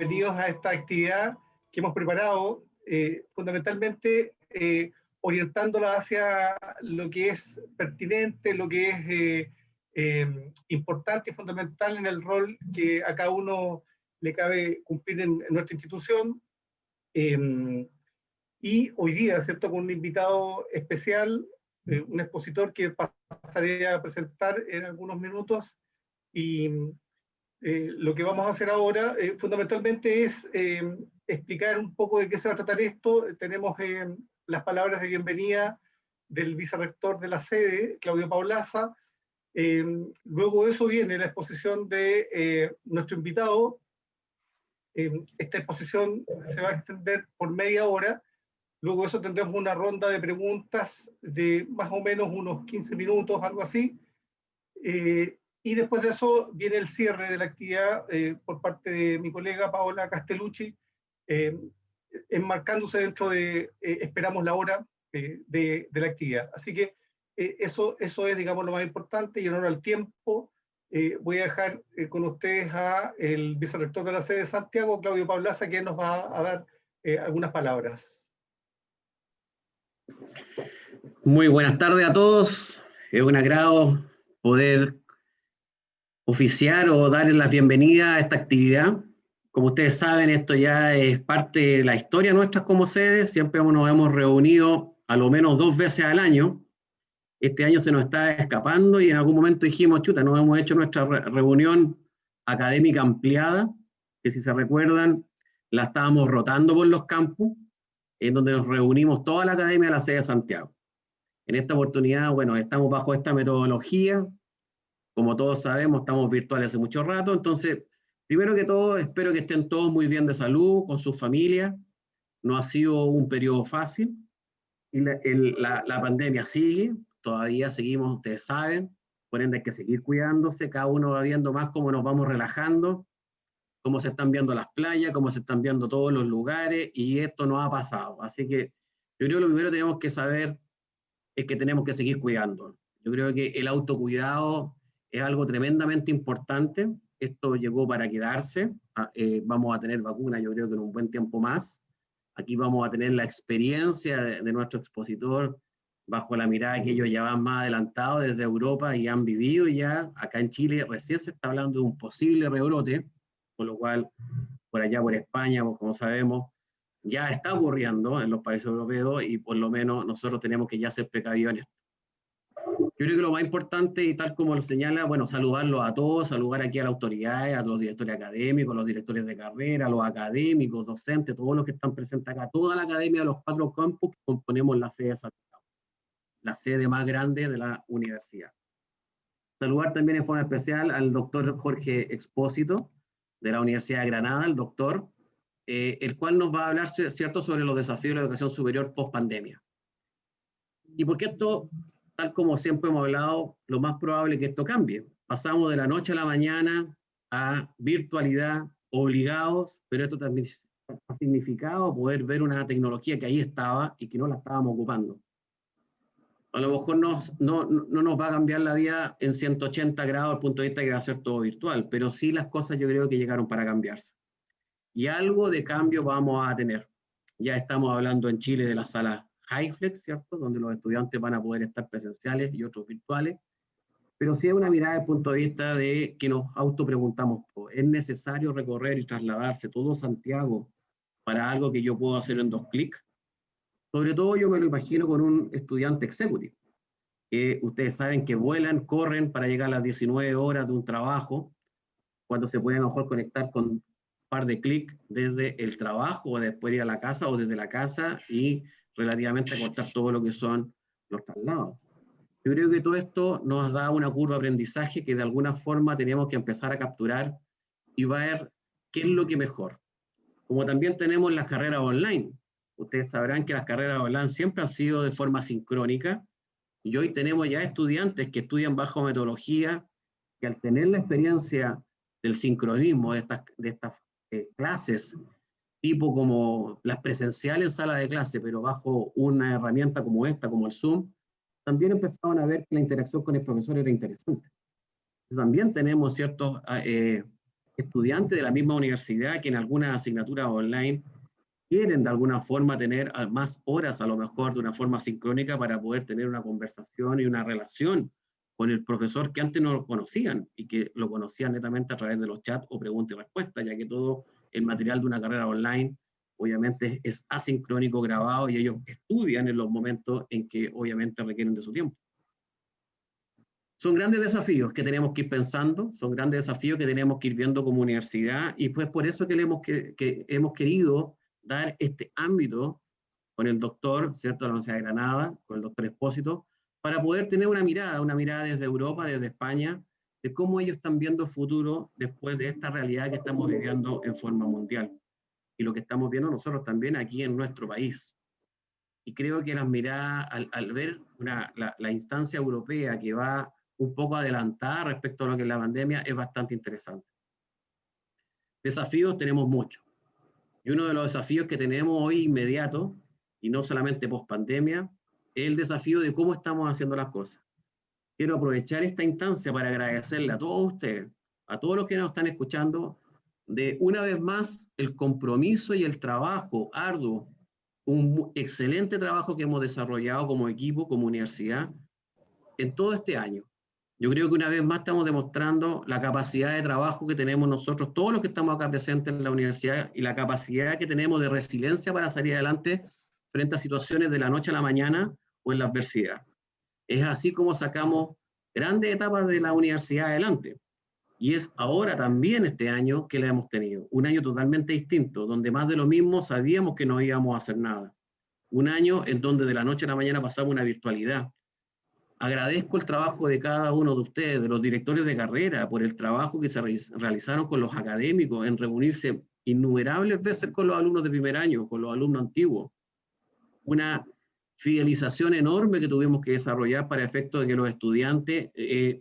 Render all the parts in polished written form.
bienvenidos a esta actividad que hemos preparado, fundamentalmente orientándola hacia lo que es pertinente, lo que es importante y fundamental en el rol que a cada uno le cabe cumplir en nuestra institución. Y hoy día, ¿cierto?, con un invitado especial, un expositor que pasaré a presentar en algunos minutos, y lo que vamos a hacer ahora fundamentalmente es explicar un poco de qué se va a tratar esto. Tenemos las palabras de bienvenida del vicerrector de la sede, Claudio Paulaza. Luego de eso viene la exposición de nuestro invitado. Esta exposición se va a extender por media hora. Luego de eso tendremos una ronda de preguntas de más o menos unos 15 minutos, algo así. Y después de eso viene el cierre de la actividad por parte de mi colega Paola Castellucci, enmarcándose dentro de, esperamos, la hora de la actividad. Así que eso es, digamos, lo más importante. Y en honor al tiempo, voy a dejar con ustedes a el vicerrector de la sede de Santiago, Claudio Paulaza, que nos va a dar algunas palabras. Muy buenas tardes a todos. Es un agrado poder oficiar o darles la bienvenida a esta actividad. Como ustedes saben, esto ya es parte de la historia nuestra como sede. Siempre nos hemos reunido a lo menos 2 veces al año. Este año se nos está escapando y en algún momento dijimos, chuta, nos hemos hecho nuestra reunión académica ampliada, que si se recuerdan, la estábamos rotando por los campus, en donde nos reunimos toda la academia de la sede de Santiago. En esta oportunidad, bueno, estamos bajo esta metodología. Como todos sabemos, estamos virtuales hace mucho rato. Entonces, primero que todo, espero que estén todos muy bien de salud, con sus familias. No ha sido un periodo fácil. Y la pandemia sigue. Todavía seguimos, ustedes saben. Por ende, hay que seguir cuidándose. Cada uno va viendo más cómo nos vamos relajando, cómo se están viendo las playas, cómo se están viendo todos los lugares. Y esto no ha pasado. Así que yo creo que lo primero que tenemos que saber es que tenemos que seguir cuidando. Yo creo que el autocuidado es algo tremendamente importante. Esto llegó para quedarse. Vamos a tener vacunas, yo creo que en un buen tiempo más. Aquí vamos a tener la experiencia de nuestro expositor bajo la mirada que ellos ya van más adelantados desde Europa y han vivido ya. Acá en Chile recién se está hablando de un posible rebrote, con lo cual por allá, por España, pues, como sabemos, ya está ocurriendo en los países europeos y por lo menos nosotros tenemos que ya ser precavidos en esto. Yo creo que lo más importante, y tal como lo señala, bueno, saludarlos a todos, saludar aquí a las autoridades, a los directores académicos, a los directores de carrera, a los académicos, docentes, todos los que están presentes acá, toda la academia de los 4 campus que componemos la sede de Santiago, la sede más grande de la universidad. Saludar también en forma especial al doctor Jorge Expósito, de la Universidad de Granada, el doctor, el cual nos va a hablar, ¿cierto?, sobre los desafíos de la educación superior post-pandemia. Y porque esto, tal como siempre hemos hablado, lo más probable es que esto cambie. Pasamos de la noche a la mañana a virtualidad, obligados, pero esto también ha significado poder ver una tecnología que ahí estaba y que no la estábamos ocupando. A lo mejor no nos va a cambiar la vida en 180 grados al punto de vista que va a ser todo virtual, pero sí las cosas yo creo que llegaron para cambiarse. Y algo de cambio vamos a tener. Ya estamos hablando en Chile de las salas HyFlex, ¿cierto?, donde los estudiantes van a poder estar presenciales y otros virtuales, pero sí es una mirada desde el punto de vista de que nos autopreguntamos, ¿es necesario recorrer y trasladarse todo Santiago para algo que yo puedo hacer en 2 clics? Sobre todo yo me lo imagino con un estudiante executive, que ustedes saben que vuelan, corren para llegar a las 19 horas de un trabajo, cuando se pueden a lo mejor conectar con un par de clics desde el trabajo o después ir a la casa o desde la casa y relativamente acortar todo lo que son los traslados. Yo creo que todo esto nos da una curva de aprendizaje que de alguna forma tenemos que empezar a capturar y ver qué es lo que mejor. Como también tenemos las carreras online. Ustedes sabrán que las carreras online siempre han sido de forma sincrónica y hoy tenemos ya estudiantes que estudian bajo metodología que al tener la experiencia del sincronismo de estas clases, tipo como las presenciales en sala de clase, pero bajo una herramienta como esta, como el Zoom, también empezaron a ver que la interacción con el profesor era interesante. También tenemos ciertos estudiantes de la misma universidad que en algunas asignaturas online quieren de alguna forma tener más horas, a lo mejor de una forma sincrónica, para poder tener una conversación y una relación con el profesor que antes no lo conocían y que lo conocían netamente a través de los chats o preguntas y respuestas, ya que todo el material de una carrera online obviamente es asincrónico, grabado, y ellos estudian en los momentos en que obviamente requieren de su tiempo. Son grandes desafíos que tenemos que ir pensando, son grandes desafíos que tenemos que ir viendo como universidad, y pues por eso que hemos querido dar este ámbito con el doctor, ¿cierto?, de la Universidad de Granada, con el doctor Expósito, para poder tener una mirada desde Europa, desde España, de cómo ellos están viendo el futuro después de esta realidad que estamos viviendo en forma mundial, y lo que estamos viendo nosotros también aquí en nuestro país. Y creo que las miradas, al ver la instancia europea que va un poco adelantada respecto a lo que es la pandemia, es bastante interesante. Desafíos tenemos muchos. Y uno de los desafíos que tenemos hoy inmediato, y no solamente post pandemia, es el desafío de cómo estamos haciendo las cosas. Quiero aprovechar esta instancia para agradecerle a todos ustedes, a todos los que nos están escuchando, de una vez más el compromiso y el trabajo arduo, un excelente trabajo que hemos desarrollado como equipo, como universidad, en todo este año. Yo creo que una vez más estamos demostrando la capacidad de trabajo que tenemos nosotros, todos los que estamos acá presentes en la universidad, y la capacidad que tenemos de resiliencia para salir adelante frente a situaciones de la noche a la mañana o en la adversidad. Es así como sacamos grandes etapas de la universidad adelante. Y es ahora también este año que la hemos tenido. Un año totalmente distinto, donde más de lo mismo sabíamos que no íbamos a hacer nada. Un año en donde de la noche a la mañana pasamos una virtualidad. Agradezco el trabajo de cada uno de ustedes, de los directores de carrera, por el trabajo que se realizaron con los académicos en reunirse innumerables veces con los alumnos de primer año, con los alumnos antiguos. Una fidelización enorme que tuvimos que desarrollar para efecto de que los estudiantes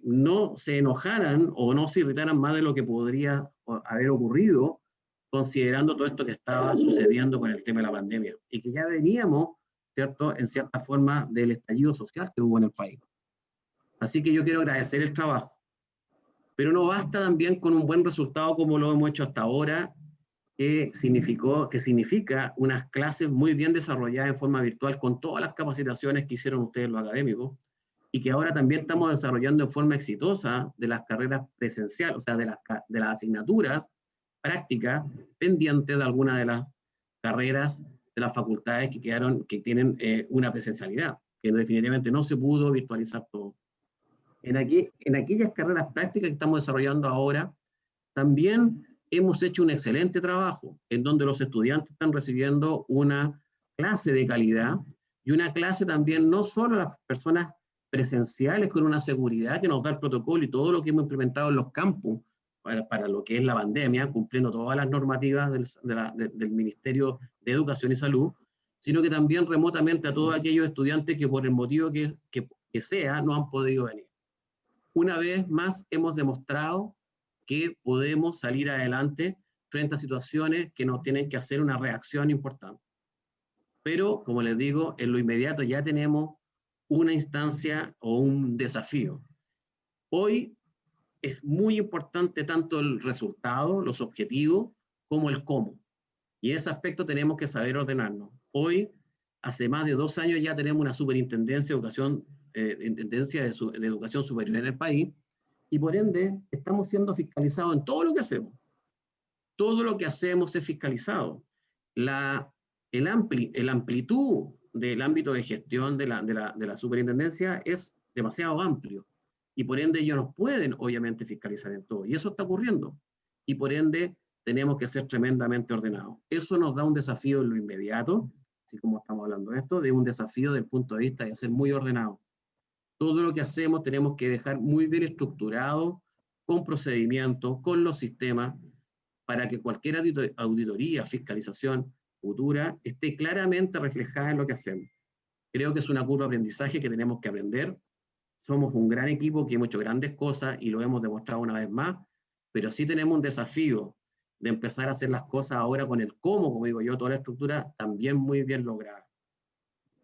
no se enojaran o no se irritaran más de lo que podría haber ocurrido, considerando todo esto que estaba sucediendo con el tema de la pandemia, y que ya veníamos, ¿cierto?, en cierta forma del estallido social que hubo en el país. Así que yo quiero agradecer el trabajo, pero no basta también con un buen resultado como lo hemos hecho hasta ahora, que significa unas clases muy bien desarrolladas en forma virtual con todas las capacitaciones que hicieron ustedes los académicos, y que ahora también estamos desarrollando en forma exitosa de las carreras presenciales, o sea, de las asignaturas prácticas pendientes de algunas de las carreras de las facultades que tienen una presencialidad, que definitivamente no se pudo virtualizar todo. En aquellas carreras prácticas que estamos desarrollando ahora, también hemos hecho un excelente trabajo, en donde los estudiantes están recibiendo una clase de calidad, y una clase también no solo a las personas presenciales con una seguridad que nos da el protocolo y todo lo que hemos implementado en los campus para lo que es la pandemia, cumpliendo todas las normativas del Ministerio de Educación y Salud, sino que también remotamente a todos aquellos estudiantes que por el motivo que sea no han podido venir. Una vez más hemos demostrado que podemos salir adelante frente a situaciones que nos tienen que hacer una reacción importante. Pero, como les digo, en lo inmediato ya tenemos una instancia o un desafío. Hoy es muy importante tanto el resultado, los objetivos, como el cómo. Y en ese aspecto tenemos que saber ordenarnos. Hoy, hace más de 2 años ya tenemos una superintendencia de educación, de educación superior en el país, y por ende estamos siendo fiscalizados en todo lo que hacemos. Todo lo que hacemos es fiscalizado. La amplitud del ámbito de gestión de la superintendencia es demasiado amplio, y por ende ellos nos pueden obviamente fiscalizar en todo, y eso está ocurriendo, y por ende tenemos que ser tremendamente ordenados. Eso nos da un desafío en lo inmediato, así como estamos hablando de esto, de un desafío desde el punto de vista de ser muy ordenados. Todo lo que hacemos tenemos que dejar muy bien estructurado, con procedimientos, con los sistemas, para que cualquier auditoría, fiscalización futura esté claramente reflejada en lo que hacemos. Creo que es una curva de aprendizaje que tenemos que aprender. Somos un gran equipo que hemos hecho grandes cosas y lo hemos demostrado una vez más, pero sí tenemos un desafío de empezar a hacer las cosas ahora con el cómo, como digo yo, toda la estructura también muy bien lograda.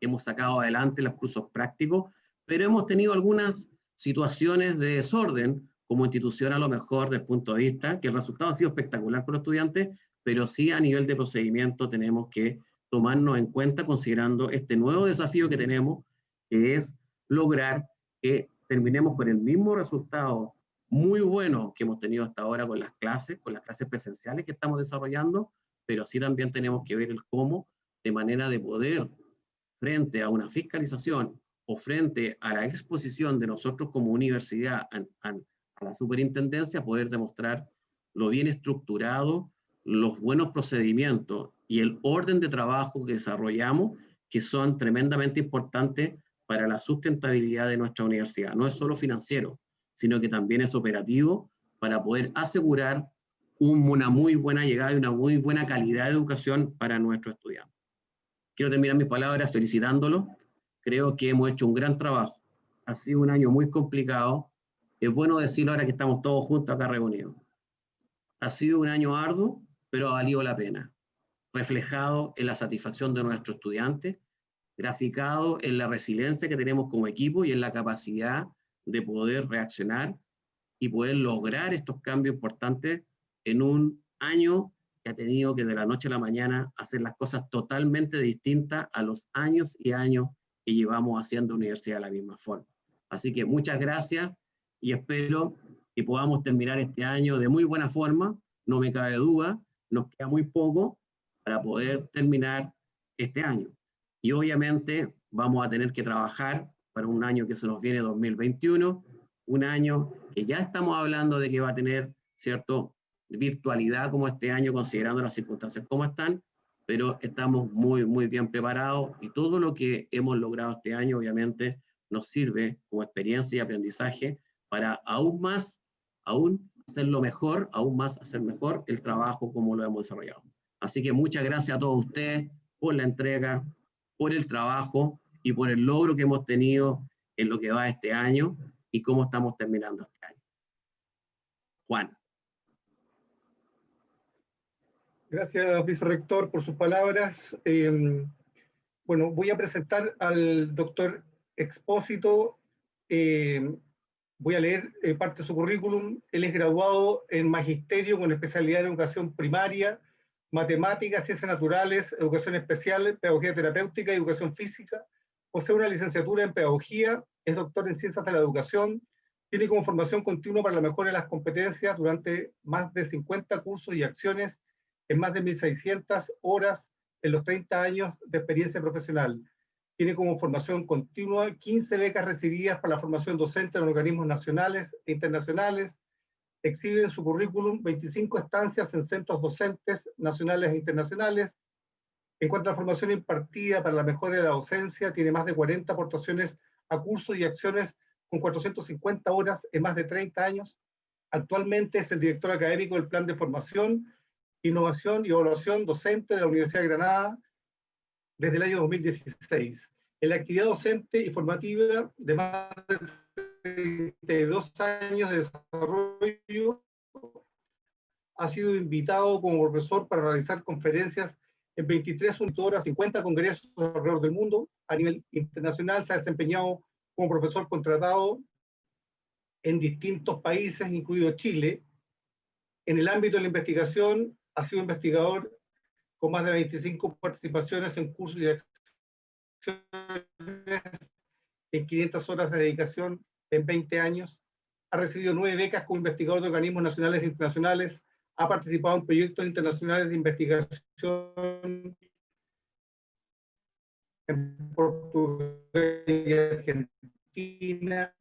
Hemos sacado adelante los cursos prácticos, pero hemos tenido algunas situaciones de desorden como institución a lo mejor del punto de vista, que el resultado ha sido espectacular para los estudiantes, pero sí a nivel de procedimiento tenemos que tomarnos en cuenta considerando este nuevo desafío que tenemos, que es lograr que terminemos con el mismo resultado muy bueno que hemos tenido hasta ahora con las clases presenciales que estamos desarrollando, pero sí también tenemos que ver el cómo, de manera de poder, frente a una fiscalización o frente a la exposición de nosotros como universidad a la superintendencia, poder demostrar lo bien estructurado, los buenos procedimientos y el orden de trabajo que desarrollamos, que son tremendamente importantes para la sustentabilidad de nuestra universidad. No es solo financiero, sino que también es operativo para poder asegurar una muy buena llegada y una muy buena calidad de educación para nuestros estudiantes. Quiero terminar mis palabras felicitándolos. Creo que hemos hecho un gran trabajo. Ha sido un año muy complicado. Es bueno decirlo ahora que estamos todos juntos acá reunidos. Ha sido un año arduo, pero ha valido la pena. Reflejado en la satisfacción de nuestros estudiantes, graficado en la resiliencia que tenemos como equipo y en la capacidad de poder reaccionar y poder lograr estos cambios importantes en un año que ha tenido que de la noche a la mañana hacer las cosas totalmente distintas a los años y años que llevamos haciendo universidad de la misma forma. Así que muchas gracias y espero que podamos terminar este año de muy buena forma. No me cabe duda, nos queda muy poco para poder terminar este año. Y obviamente vamos a tener que trabajar para un año que se nos viene 2021, un año que ya estamos hablando de que va a tener, ¿cierto?, virtualidad como este año, considerando las circunstancias como están, pero estamos muy, muy bien preparados y todo lo que hemos logrado este año, obviamente, nos sirve como experiencia y aprendizaje para aún más, aún hacerlo mejor, aún más hacer mejor el trabajo como lo hemos desarrollado. Así que muchas gracias a todos ustedes por la entrega, por el trabajo y por el logro que hemos tenido en lo que va este año y cómo estamos terminando este año. Juan. Gracias, vicerrector, por sus palabras. Bueno, voy a presentar al doctor Expósito. Voy a leer parte de su currículum. Él es graduado en Magisterio con especialidad en Educación Primaria, Matemáticas, Ciencias Naturales, Educación Especial, Pedagogía Terapéutica y Educación Física. Posee una licenciatura en Pedagogía, es doctor en Ciencias de la Educación, tiene como formación continua para la mejora de las competencias durante más de 50 cursos y acciones en más de 1.600 horas en los 30 años de experiencia profesional. Tiene como formación continua 15 becas recibidas para la formación docente en organismos nacionales e internacionales. Exhibe en su currículum 25 estancias en centros docentes nacionales e internacionales. En cuanto a la formación impartida para la mejora de la docencia, tiene más de 40 aportaciones a cursos y acciones con 450 horas en más de 30 años. Actualmente es el director académico del Plan de Formación, Innovación y Evaluación Docente de la Universidad de Granada desde el año 2016. En la actividad docente y formativa de más de 32 años de desarrollo, ha sido invitado como profesor para realizar conferencias en 23 unidades, 50 congresos alrededor del mundo. A nivel internacional se ha desempeñado como profesor contratado en distintos países, incluido Chile. En el ámbito de la investigación, ha sido investigador con más de 25 participaciones en cursos y acciones, en 500 horas de dedicación en 20 años. Ha recibido 9 becas como investigador de organismos nacionales e internacionales. Ha participado en proyectos internacionales de investigación en Portugal y Argentina,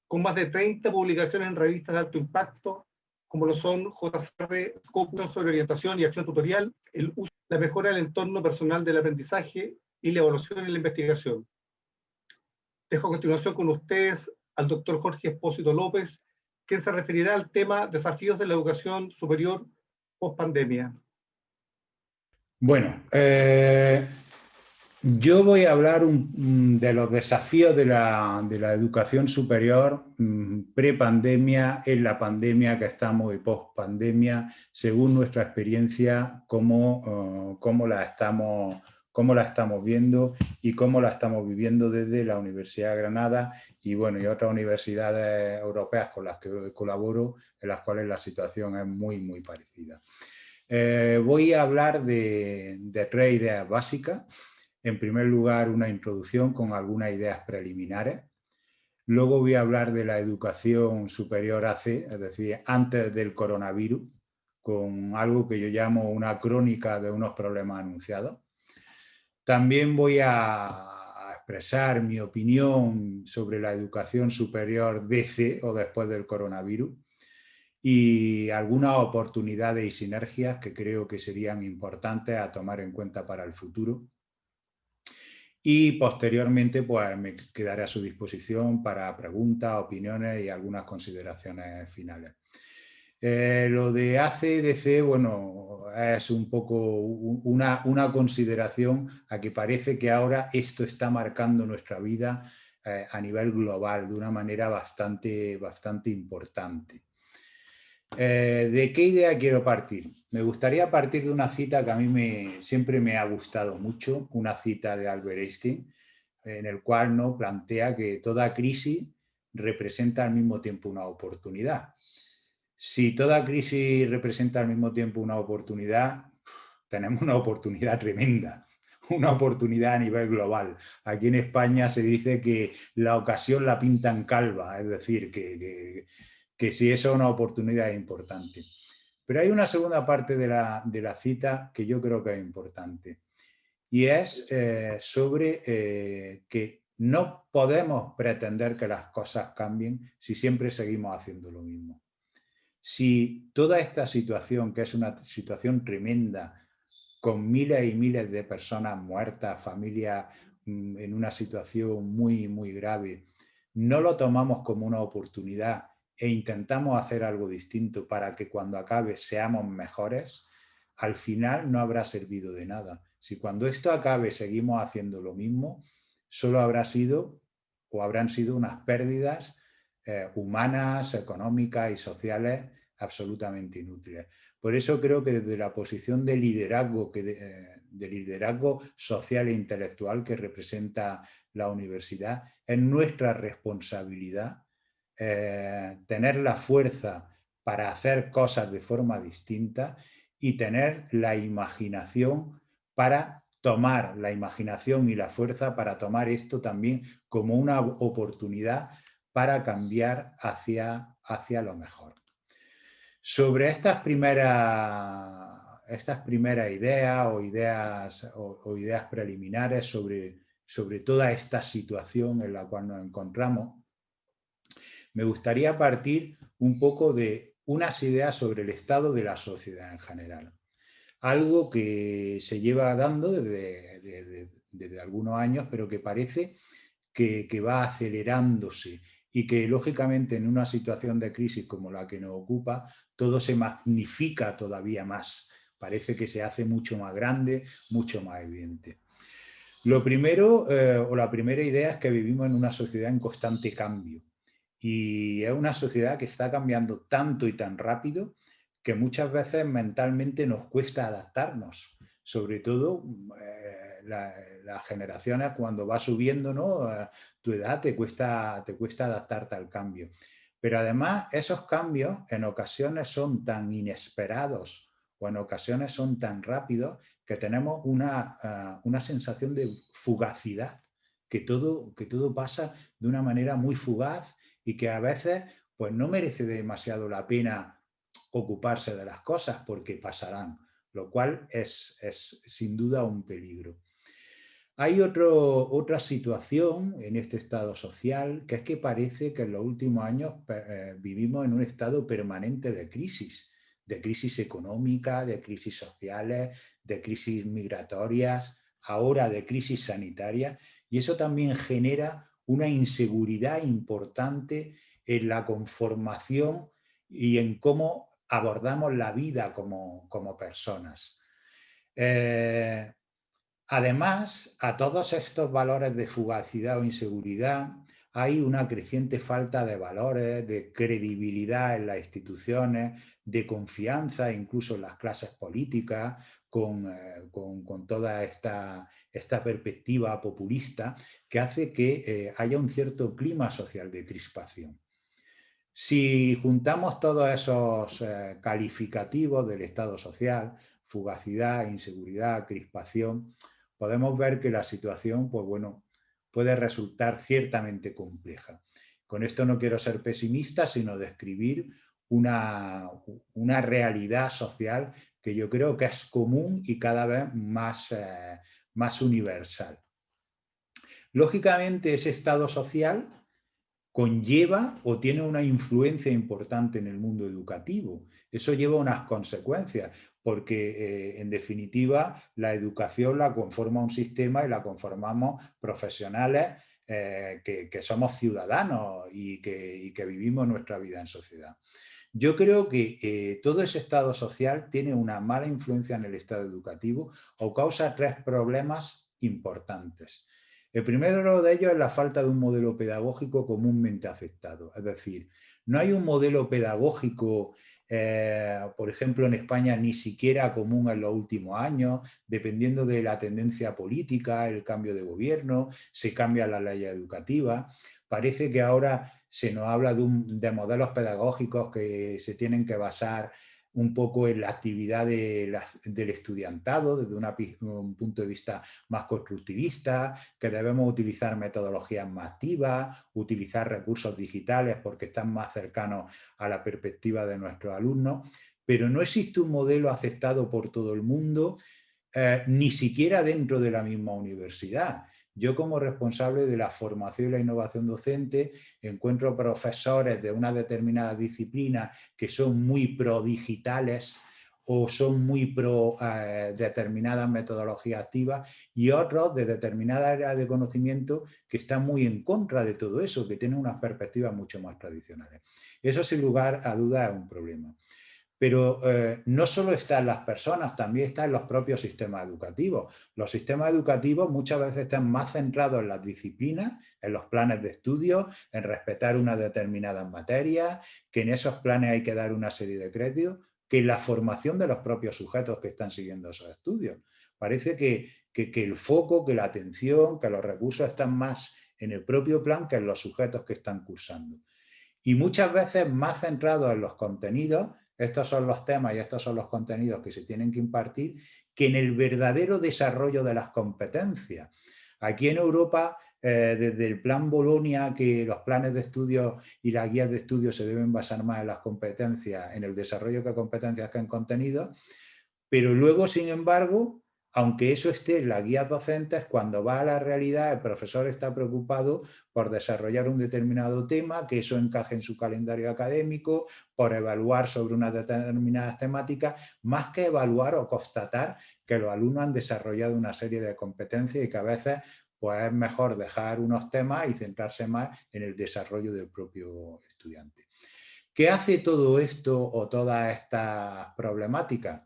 con más de 30 publicaciones en revistas de alto impacto, como lo son JCR, Scopus sobre orientación y acción tutorial, el uso, la mejora del entorno personal del aprendizaje y la evaluación en la investigación. Dejo a continuación con ustedes al doctor Jorge Expósito López, quien se referirá al tema desafíos de la educación superior post-pandemia. Bueno, yo voy a hablar de los desafíos de la educación superior pre-pandemia, en la pandemia que estamos y post-pandemia, según nuestra experiencia, cómo la estamos cómo la estamos viendo y cómo la estamos viviendo desde la Universidad de Granada y, bueno, y otras universidades europeas con las que colaboro, en las cuales la situación es muy, muy parecida. Voy a hablar de 3 ideas básicas. En primer lugar, una introducción con algunas ideas preliminares. Luego voy a hablar de la educación superior AC, es decir, antes del coronavirus, con algo que yo llamo una crónica de unos problemas anunciados. También voy a expresar mi opinión sobre la educación superior DC o después del coronavirus y algunas oportunidades y sinergias que creo que serían importantes a tomar en cuenta para el futuro. Y posteriormente pues, me quedaré a su disposición para preguntas, opiniones y algunas consideraciones finales. Lo de ACDC, bueno, es un poco una consideración a que parece que ahora esto está marcando nuestra vida a nivel global de una manera bastante importante. ¿De qué idea quiero partir? Me gustaría partir de una cita que a mí siempre me ha gustado mucho, una cita de Albert Einstein, en el cual ¿no? plantea que toda crisis representa al mismo tiempo una oportunidad. Si toda crisis representa al mismo tiempo una oportunidad, tenemos una oportunidad tremenda, una oportunidad a nivel global. Aquí en España se dice que la ocasión la pintan calva, es decir, que si eso es una oportunidad importante. Pero hay una segunda parte de la cita que yo creo que es importante y es sobre que no podemos pretender que las cosas cambien si siempre seguimos haciendo lo mismo. Si toda esta situación, que es una situación tremenda, con miles y miles de personas muertas, familias en una situación muy, muy grave, no lo tomamos como una oportunidad e intentamos hacer algo distinto para que cuando acabe seamos mejores, al final no habrá servido de nada. Si cuando esto acabe seguimos haciendo lo mismo, solo habrán sido unas pérdidas humanas, económicas y sociales absolutamente inútiles. Por eso creo que desde la posición de liderazgo, de liderazgo social e intelectual que representa la universidad, es nuestra responsabilidad tener la fuerza para hacer cosas de forma distinta y tener la imaginación para tomar la imaginación y la fuerza para tomar esto también como una oportunidad para cambiar hacia lo mejor. Sobre estas primeras ideas o ideas preliminares sobre toda esta situación en la cual nos encontramos, me gustaría partir un poco de unas ideas sobre el estado de la sociedad en general. Algo que se lleva dando desde algunos años, pero que parece que va acelerándose y que lógicamente en una situación de crisis como la que nos ocupa, todo se magnifica todavía más. Parece que se hace mucho más grande, mucho más evidente. Lo primero, o la primera idea es que vivimos en una sociedad en constante cambio. Y es una sociedad que está cambiando tanto y tan rápido que muchas veces mentalmente nos cuesta adaptarnos. Sobre todo las generaciones cuando va subiendo, ¿no? Tu edad te cuesta adaptarte al cambio. Pero además esos cambios en ocasiones son tan inesperados o en ocasiones son tan rápidos que tenemos una sensación de fugacidad, que todo pasa de una manera muy fugaz y que a veces pues, no merece demasiado la pena ocuparse de las cosas porque pasarán, lo cual es sin duda un peligro. Hay otra situación en este estado social, que es que parece que en los últimos años vivimos en un estado permanente de crisis económica, de crisis sociales, de crisis migratorias, ahora de crisis sanitarias, y eso también genera una inseguridad importante en la conformación y en cómo abordamos la vida como personas. Además, a todos estos valores de fugacidad o inseguridad hay una creciente falta de valores, de credibilidad en las instituciones, de confianza incluso en las clases políticas, con toda esta perspectiva populista que hace que haya un cierto clima social de crispación. Si juntamos todos esos calificativos del estado social, fugacidad, inseguridad, crispación, podemos ver que la situación, pues bueno, puede resultar ciertamente compleja. Con esto no quiero ser pesimista, sino describir una realidad social que yo creo que es común y cada vez más universal. Lógicamente, ese estado social conlleva o tiene una influencia importante en el mundo educativo. Eso lleva unas consecuencias, porque en definitiva la educación la conforma un sistema y la conformamos profesionales que somos ciudadanos y que vivimos nuestra vida en sociedad. Yo creo que todo ese estado social tiene una mala influencia en el estado educativo o causa 3 problemas importantes. El primero de ellos es la falta de un modelo pedagógico comúnmente aceptado. Es decir, no hay un modelo pedagógico, por ejemplo, en España ni siquiera común en los últimos años, dependiendo de la tendencia política, el cambio de gobierno, se cambian las leyes educativas. Parece que ahora se nos habla de modelos pedagógicos que se tienen que basar un poco en la actividad del estudiantado desde un punto de vista más constructivista, que debemos utilizar metodologías más activas, utilizar recursos digitales porque están más cercanos a la perspectiva de nuestros alumnos, pero no existe un modelo aceptado por todo el mundo, ni siquiera dentro de la misma universidad. Yo, como responsable de la formación y la innovación docente, encuentro profesores de una determinada disciplina que son muy pro digitales o son muy pro determinadas metodologías activas, y otros de determinada área de conocimiento que están muy en contra de todo eso, que tienen unas perspectivas mucho más tradicionales. Eso, sin lugar a dudas, es un problema. Pero no solo está en las personas, también está en los propios sistemas educativos. Los sistemas educativos muchas veces están más centrados en las disciplinas, en los planes de estudio, en respetar unas determinadas materias, que en esos planes hay que dar una serie de créditos, que en la formación de los propios sujetos que están siguiendo esos estudios. Parece que el foco, que la atención, que los recursos están más en el propio plan que en los sujetos que están cursando. Y muchas veces más centrados en los contenidos. Estos son los temas y estos son los contenidos que se tienen que impartir, que en el verdadero desarrollo de las competencias. Aquí en Europa, desde el plan Bolonia, que los planes de estudio y las guías de estudio se deben basar más en las competencias, en el desarrollo de competencias que en contenidos, pero luego, sin embargo, aunque eso esté en las guías docentes, cuando va a la realidad el profesor está preocupado por desarrollar un determinado tema, que eso encaje en su calendario académico, por evaluar sobre unas determinadas temáticas, más que evaluar o constatar que los alumnos han desarrollado una serie de competencias y que a veces pues, es mejor dejar unos temas y centrarse más en el desarrollo del propio estudiante. ¿Qué hace todo esto o todas estas problemáticas?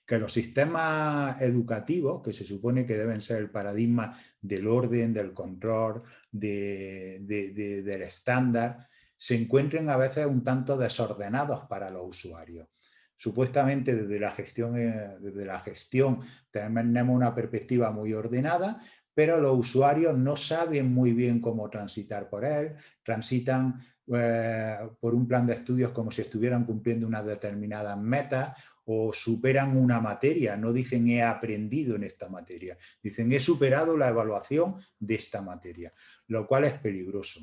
Que los sistemas educativos, que se supone que deben ser el paradigma del orden, del control, del estándar, se encuentren a veces un tanto desordenados para los usuarios. Supuestamente desde la gestión tenemos una perspectiva muy ordenada, pero los usuarios no saben muy bien cómo transitar por él, transitan por un plan de estudios como si estuvieran cumpliendo unas determinadas metas o superan una materia, no dicen he aprendido en esta materia, dicen he superado la evaluación de esta materia, lo cual es peligroso.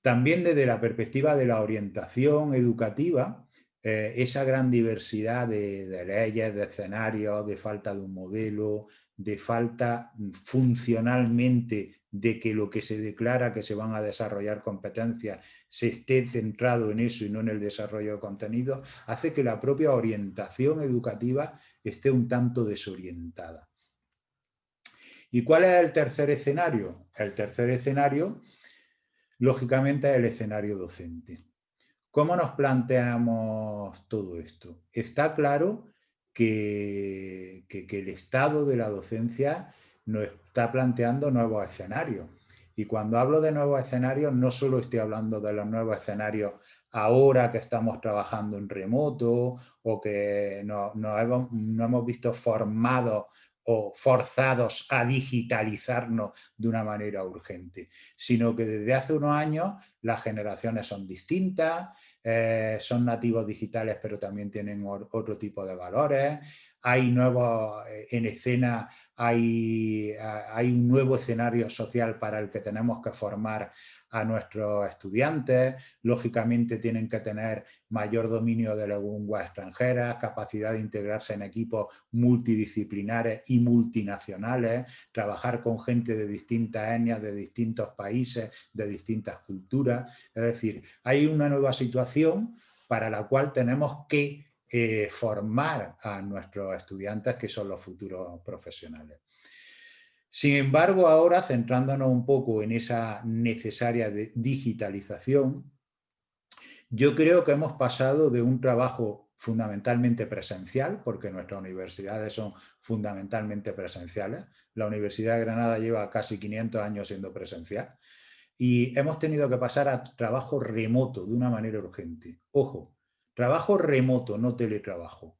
También desde la perspectiva de la orientación educativa, esa gran diversidad de leyes, de escenarios, de falta de un modelo, de falta funcionalmente de que lo que se declara que se van a desarrollar competencias se esté centrado en eso y no en el desarrollo de contenido, hace que la propia orientación educativa esté un tanto desorientada. ¿Y cuál es el tercer escenario? El tercer escenario, lógicamente, es el escenario docente. ¿Cómo nos planteamos todo esto? Está claro que el estado de la docencia nos está planteando nuevos escenarios. Y cuando hablo de nuevos escenarios, no solo estoy hablando de los nuevos escenarios ahora que estamos trabajando en remoto o que no hemos visto formados o forzados a digitalizarnos de una manera urgente, sino que desde hace unos años las generaciones son distintas, son nativos digitales pero también tienen otro tipo de valores, hay nuevos en escena, hay un nuevo escenario social para el que tenemos que formar a nuestros estudiantes, lógicamente tienen que tener mayor dominio de lenguas extranjeras, capacidad de integrarse en equipos multidisciplinares y multinacionales, trabajar con gente de distintas etnias, de distintos países, de distintas culturas. Es decir, hay una nueva situación para la cual tenemos que formar a nuestros estudiantes, que son los futuros profesionales. Sin embargo, ahora, centrándonos un poco en esa necesaria digitalización, yo creo que hemos pasado de un trabajo fundamentalmente presencial, porque nuestras universidades son fundamentalmente presenciales. La Universidad de Granada lleva casi 500 años siendo presencial, y hemos tenido que pasar a trabajo remoto de una manera urgente. Ojo, trabajo remoto, no teletrabajo.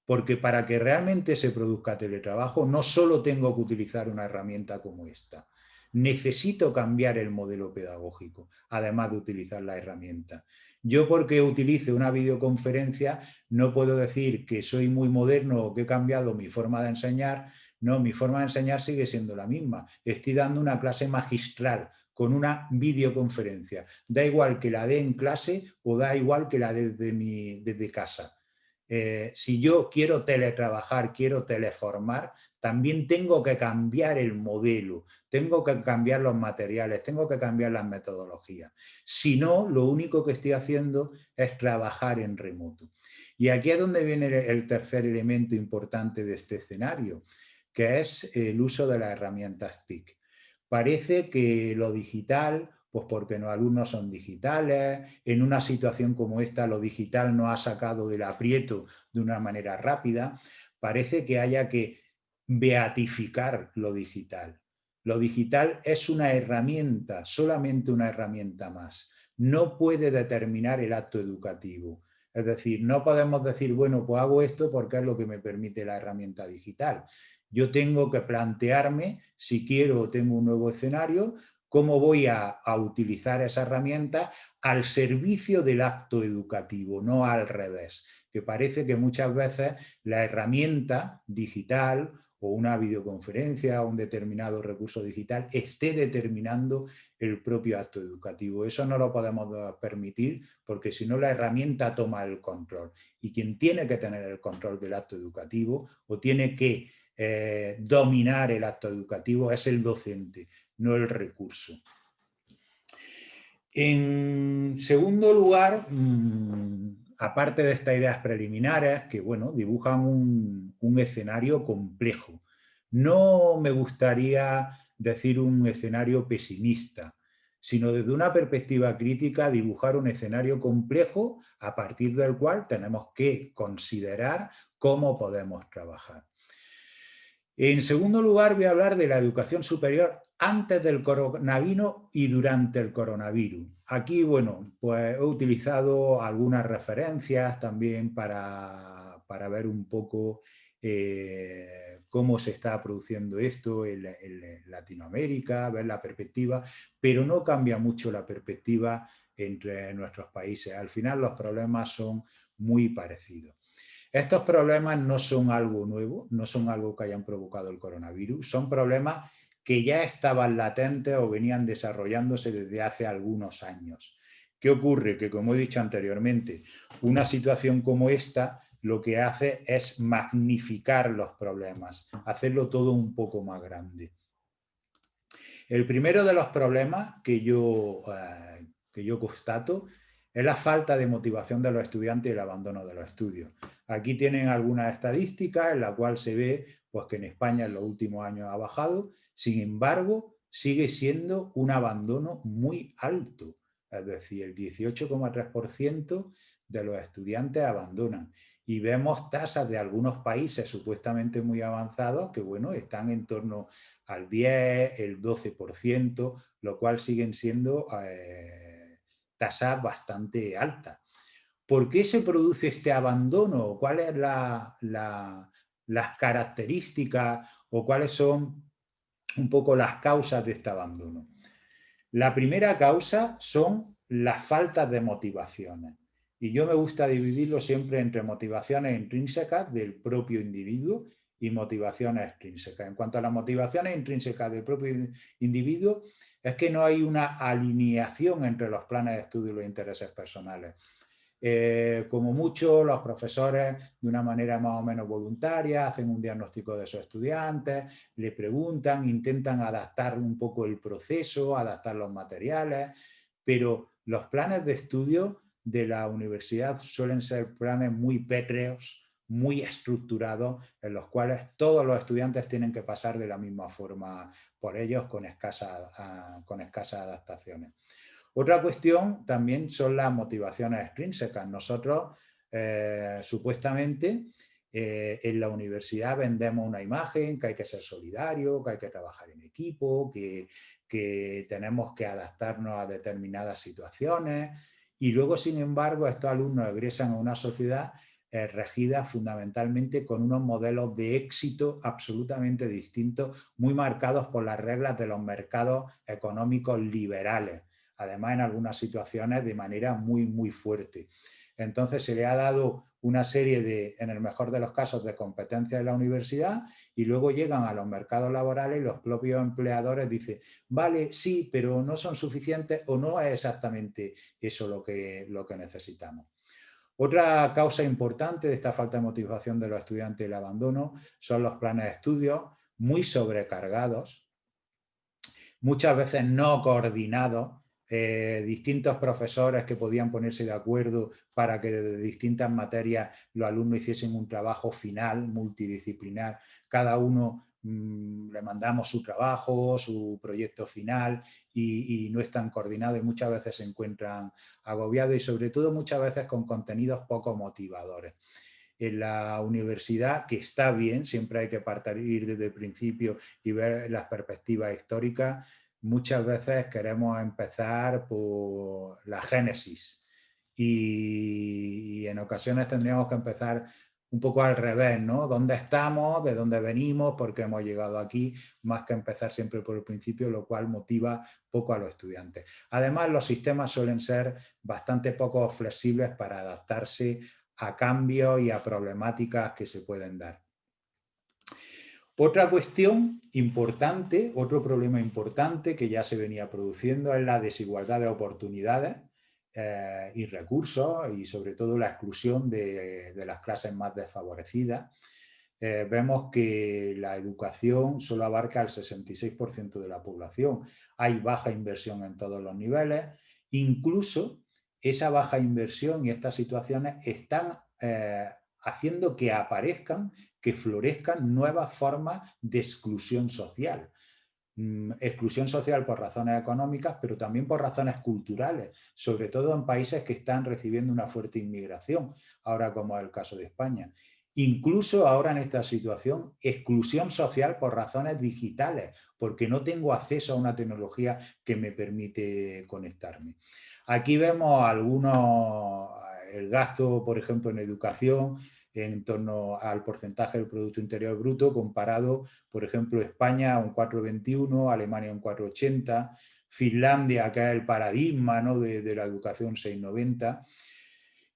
Porque para que realmente se produzca teletrabajo no solo tengo que utilizar una herramienta como esta, necesito cambiar el modelo pedagógico, además de utilizar la herramienta. Yo, porque utilice una videoconferencia, no puedo decir que soy muy moderno o que he cambiado mi forma de enseñar. No, mi forma de enseñar sigue siendo la misma. Estoy dando una clase magistral con una videoconferencia. Da igual que la dé en clase o da igual que la dé desde casa. Si yo quiero teletrabajar, quiero teleformar, también tengo que cambiar el modelo, tengo que cambiar los materiales, tengo que cambiar las metodologías. Si no, lo único que estoy haciendo es trabajar en remoto. Y aquí es donde viene el tercer elemento importante de este escenario, que es el uso de las herramientas TIC. Parece que lo digital, pues porque los alumnos son digitales, en una situación como esta lo digital nos ha sacado del aprieto de una manera rápida, parece que haya que beatificar lo digital. Lo digital es una herramienta, solamente una herramienta más. No puede determinar el acto educativo. Es decir, no podemos decir, bueno, pues hago esto porque es lo que me permite la herramienta digital. Yo tengo que plantearme, si quiero o tengo un nuevo escenario, cómo voy a utilizar esa herramienta al servicio del acto educativo, no al revés, que parece que muchas veces la herramienta digital o una videoconferencia o un determinado recurso digital esté determinando el propio acto educativo. Eso no lo podemos permitir, porque si no la herramienta toma el control, y quien tiene que tener el control del acto educativo o tiene que dominar el acto educativo es el docente, no el recurso. En segundo lugar, aparte de estas ideas preliminares, que bueno, dibujan un escenario complejo, no me gustaría decir un escenario pesimista, sino desde una perspectiva crítica dibujar un escenario complejo a partir del cual tenemos que considerar cómo podemos trabajar. En segundo lugar, voy a hablar de la educación superior antes del coronavirus y durante el coronavirus. Aquí, bueno, pues he utilizado algunas referencias también para ver un poco cómo se está produciendo esto en Latinoamérica, ver la perspectiva, pero no cambia mucho la perspectiva entre nuestros países. Al final los problemas son muy parecidos. Estos problemas no son algo nuevo, no son algo que hayan provocado el coronavirus, son problemas que ya estaban latentes o venían desarrollándose desde hace algunos años. ¿Qué ocurre? Que, como he dicho anteriormente, una situación como esta lo que hace es magnificar los problemas, hacerlo todo un poco más grande. El primero de los problemas que yo constato es la falta de motivación de los estudiantes y el abandono de los estudios. Aquí tienen algunas estadísticas en la cual se ve pues, que en España en los últimos años ha bajado, sin embargo, sigue siendo un abandono muy alto. Es decir, el 18,3% de los estudiantes abandonan. Y vemos tasas de algunos países supuestamente muy avanzados que, bueno, están en torno al 10, el 12%, lo cual siguen siendo tasas bastante altas. ¿Por qué se produce este abandono? ¿Cuáles las características o cuáles son un poco las causas de este abandono? La primera causa son las faltas de motivaciones. Y yo me gusta dividirlo siempre entre motivaciones intrínsecas del propio individuo y motivaciones extrínsecas. En cuanto a las motivaciones intrínsecas del propio individuo, es que no hay una alineación entre los planes de estudio y los intereses personales. Como mucho, los profesores, de una manera más o menos voluntaria, hacen un diagnóstico de sus estudiantes, le preguntan, intentan adaptar un poco el proceso, adaptar los materiales, pero los planes de estudio de la universidad suelen ser planes muy pétreos, muy estructurados, en los cuales todos los estudiantes tienen que pasar de la misma forma por ellos con escasas adaptaciones. Otra cuestión también son las motivaciones extrínsecas. Nosotros, supuestamente, en la universidad vendemos una imagen, que hay que ser solidario, que hay que trabajar en equipo, que tenemos que adaptarnos a determinadas situaciones, y luego, sin embargo, estos alumnos egresan a una sociedad regida fundamentalmente con unos modelos de éxito absolutamente distintos, muy marcados por las reglas de los mercados económicos liberales. Además, en algunas situaciones de manera muy, muy fuerte. Entonces, se le ha dado una serie de, en el mejor de los casos, de competencias de la universidad, y luego llegan a los mercados laborales y los propios empleadores dicen, vale, sí, pero no son suficientes o no es exactamente eso lo que necesitamos. Otra causa importante de esta falta de motivación de los estudiantes y el abandono son los planes de estudio muy sobrecargados, muchas veces no coordinados, distintos profesores que podían ponerse de acuerdo para que de distintas materias los alumnos hiciesen un trabajo final multidisciplinar. Cada uno le mandamos su trabajo, su proyecto final y no están coordinados y muchas veces se encuentran agobiados y sobre todo muchas veces con contenidos poco motivadores. En la universidad, que está bien, siempre hay que partir desde el principio y ver las perspectivas históricas, muchas veces queremos empezar por la génesis y en ocasiones tendríamos que empezar un poco al revés, ¿no? ¿Dónde estamos? ¿De dónde venimos? ¿Por qué hemos llegado aquí? Más que empezar siempre por el principio, lo cual motiva poco a los estudiantes. Además, los sistemas suelen ser bastante poco flexibles para adaptarse a cambios y a problemáticas que se pueden dar. Otra cuestión importante, otro problema importante que ya se venía produciendo es la desigualdad de oportunidades y recursos y sobre todo la exclusión de las clases más desfavorecidas. Vemos que la educación solo abarca el 66% de la población. Hay baja inversión en todos los niveles. Incluso esa baja inversión y estas situaciones están haciendo que aparezcan, que florezcan nuevas formas de exclusión social. Exclusión social por razones económicas, pero también por razones culturales, sobre todo en países que están recibiendo una fuerte inmigración, ahora como es el caso de España. Incluso ahora en esta situación, exclusión social por razones digitales, porque no tengo acceso a una tecnología que me permite conectarme. Aquí vemos el gasto, por ejemplo, en educación, en torno al porcentaje del Producto Interior Bruto, comparado, por ejemplo, España un 4,21, Alemania un 4,80, Finlandia, que es el paradigma, ¿no?, de la educación, 6,90.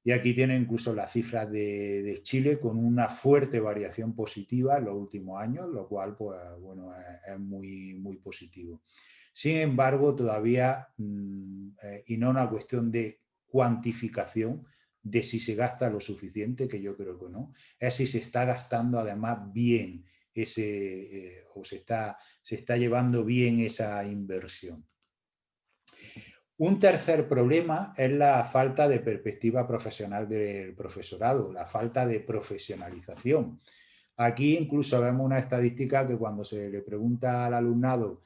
Y aquí tienen incluso las cifras de Chile con una fuerte variación positiva en los últimos años, lo cual, pues, bueno, es muy, muy positivo. Sin embargo, todavía, y no una cuestión de cuantificación, de si se gasta lo suficiente, que yo creo que no, es si se está gastando además bien o se está llevando bien esa inversión. Un tercer problema es la falta de perspectiva profesional del profesorado, la falta de profesionalización. Aquí incluso vemos una estadística que cuando se le pregunta al alumnado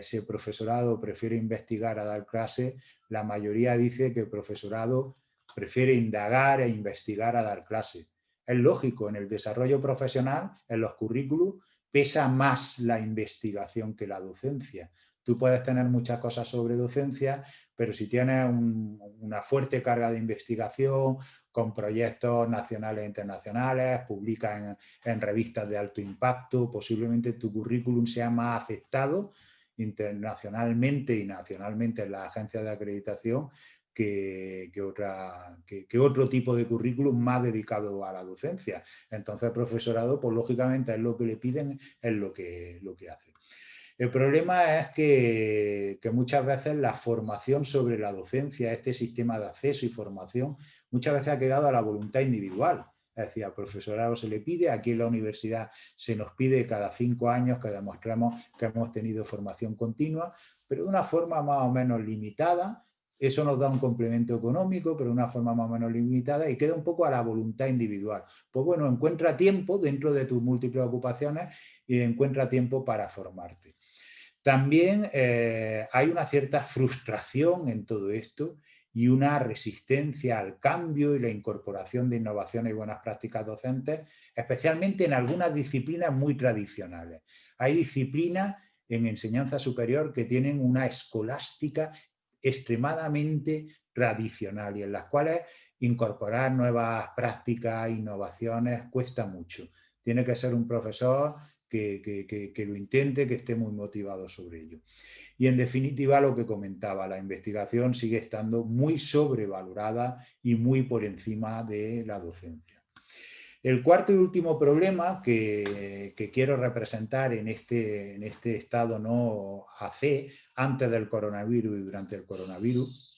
si el profesorado prefiere investigar a dar clase, la mayoría dice que el profesorado prefiere indagar e investigar a dar clase. Es lógico, en el desarrollo profesional, en los currículos, pesa más la investigación que la docencia. Tú puedes tener muchas cosas sobre docencia, pero si tienes una fuerte carga de investigación, con proyectos nacionales e internacionales, publicas en revistas de alto impacto, posiblemente tu currículum sea más aceptado internacionalmente y nacionalmente en las agencias de acreditación que otro tipo de currículum más dedicado a la docencia. Entonces, el profesorado, pues lógicamente es lo que le piden, es lo que hace. El problema es que muchas veces la formación sobre la docencia, este sistema de acceso y formación, muchas veces ha quedado a la voluntad individual. Es decir, al profesorado se le pide, aquí en la universidad se nos pide cada 5 años que demostremos que hemos tenido formación continua, pero de una forma más o menos limitada. Eso nos da un complemento económico, pero de una forma más o menos limitada, y queda un poco a la voluntad individual. Pues bueno, encuentra tiempo dentro de tus múltiples ocupaciones y encuentra tiempo para formarte. También hay una cierta frustración en todo esto y una resistencia al cambio y la incorporación de innovaciones y buenas prácticas docentes, especialmente en algunas disciplinas muy tradicionales. Hay disciplinas en enseñanza superior que tienen una escolástica extremadamente tradicional y en las cuales incorporar nuevas prácticas, innovaciones, cuesta mucho. Tiene que ser un profesor que lo intente, que esté muy motivado sobre ello. Y en definitiva, lo que comentaba, la investigación sigue estando muy sobrevalorada y muy por encima de la docencia. El cuarto y último problema que quiero representar en este estado no AC, antes del coronavirus y durante el coronavirus,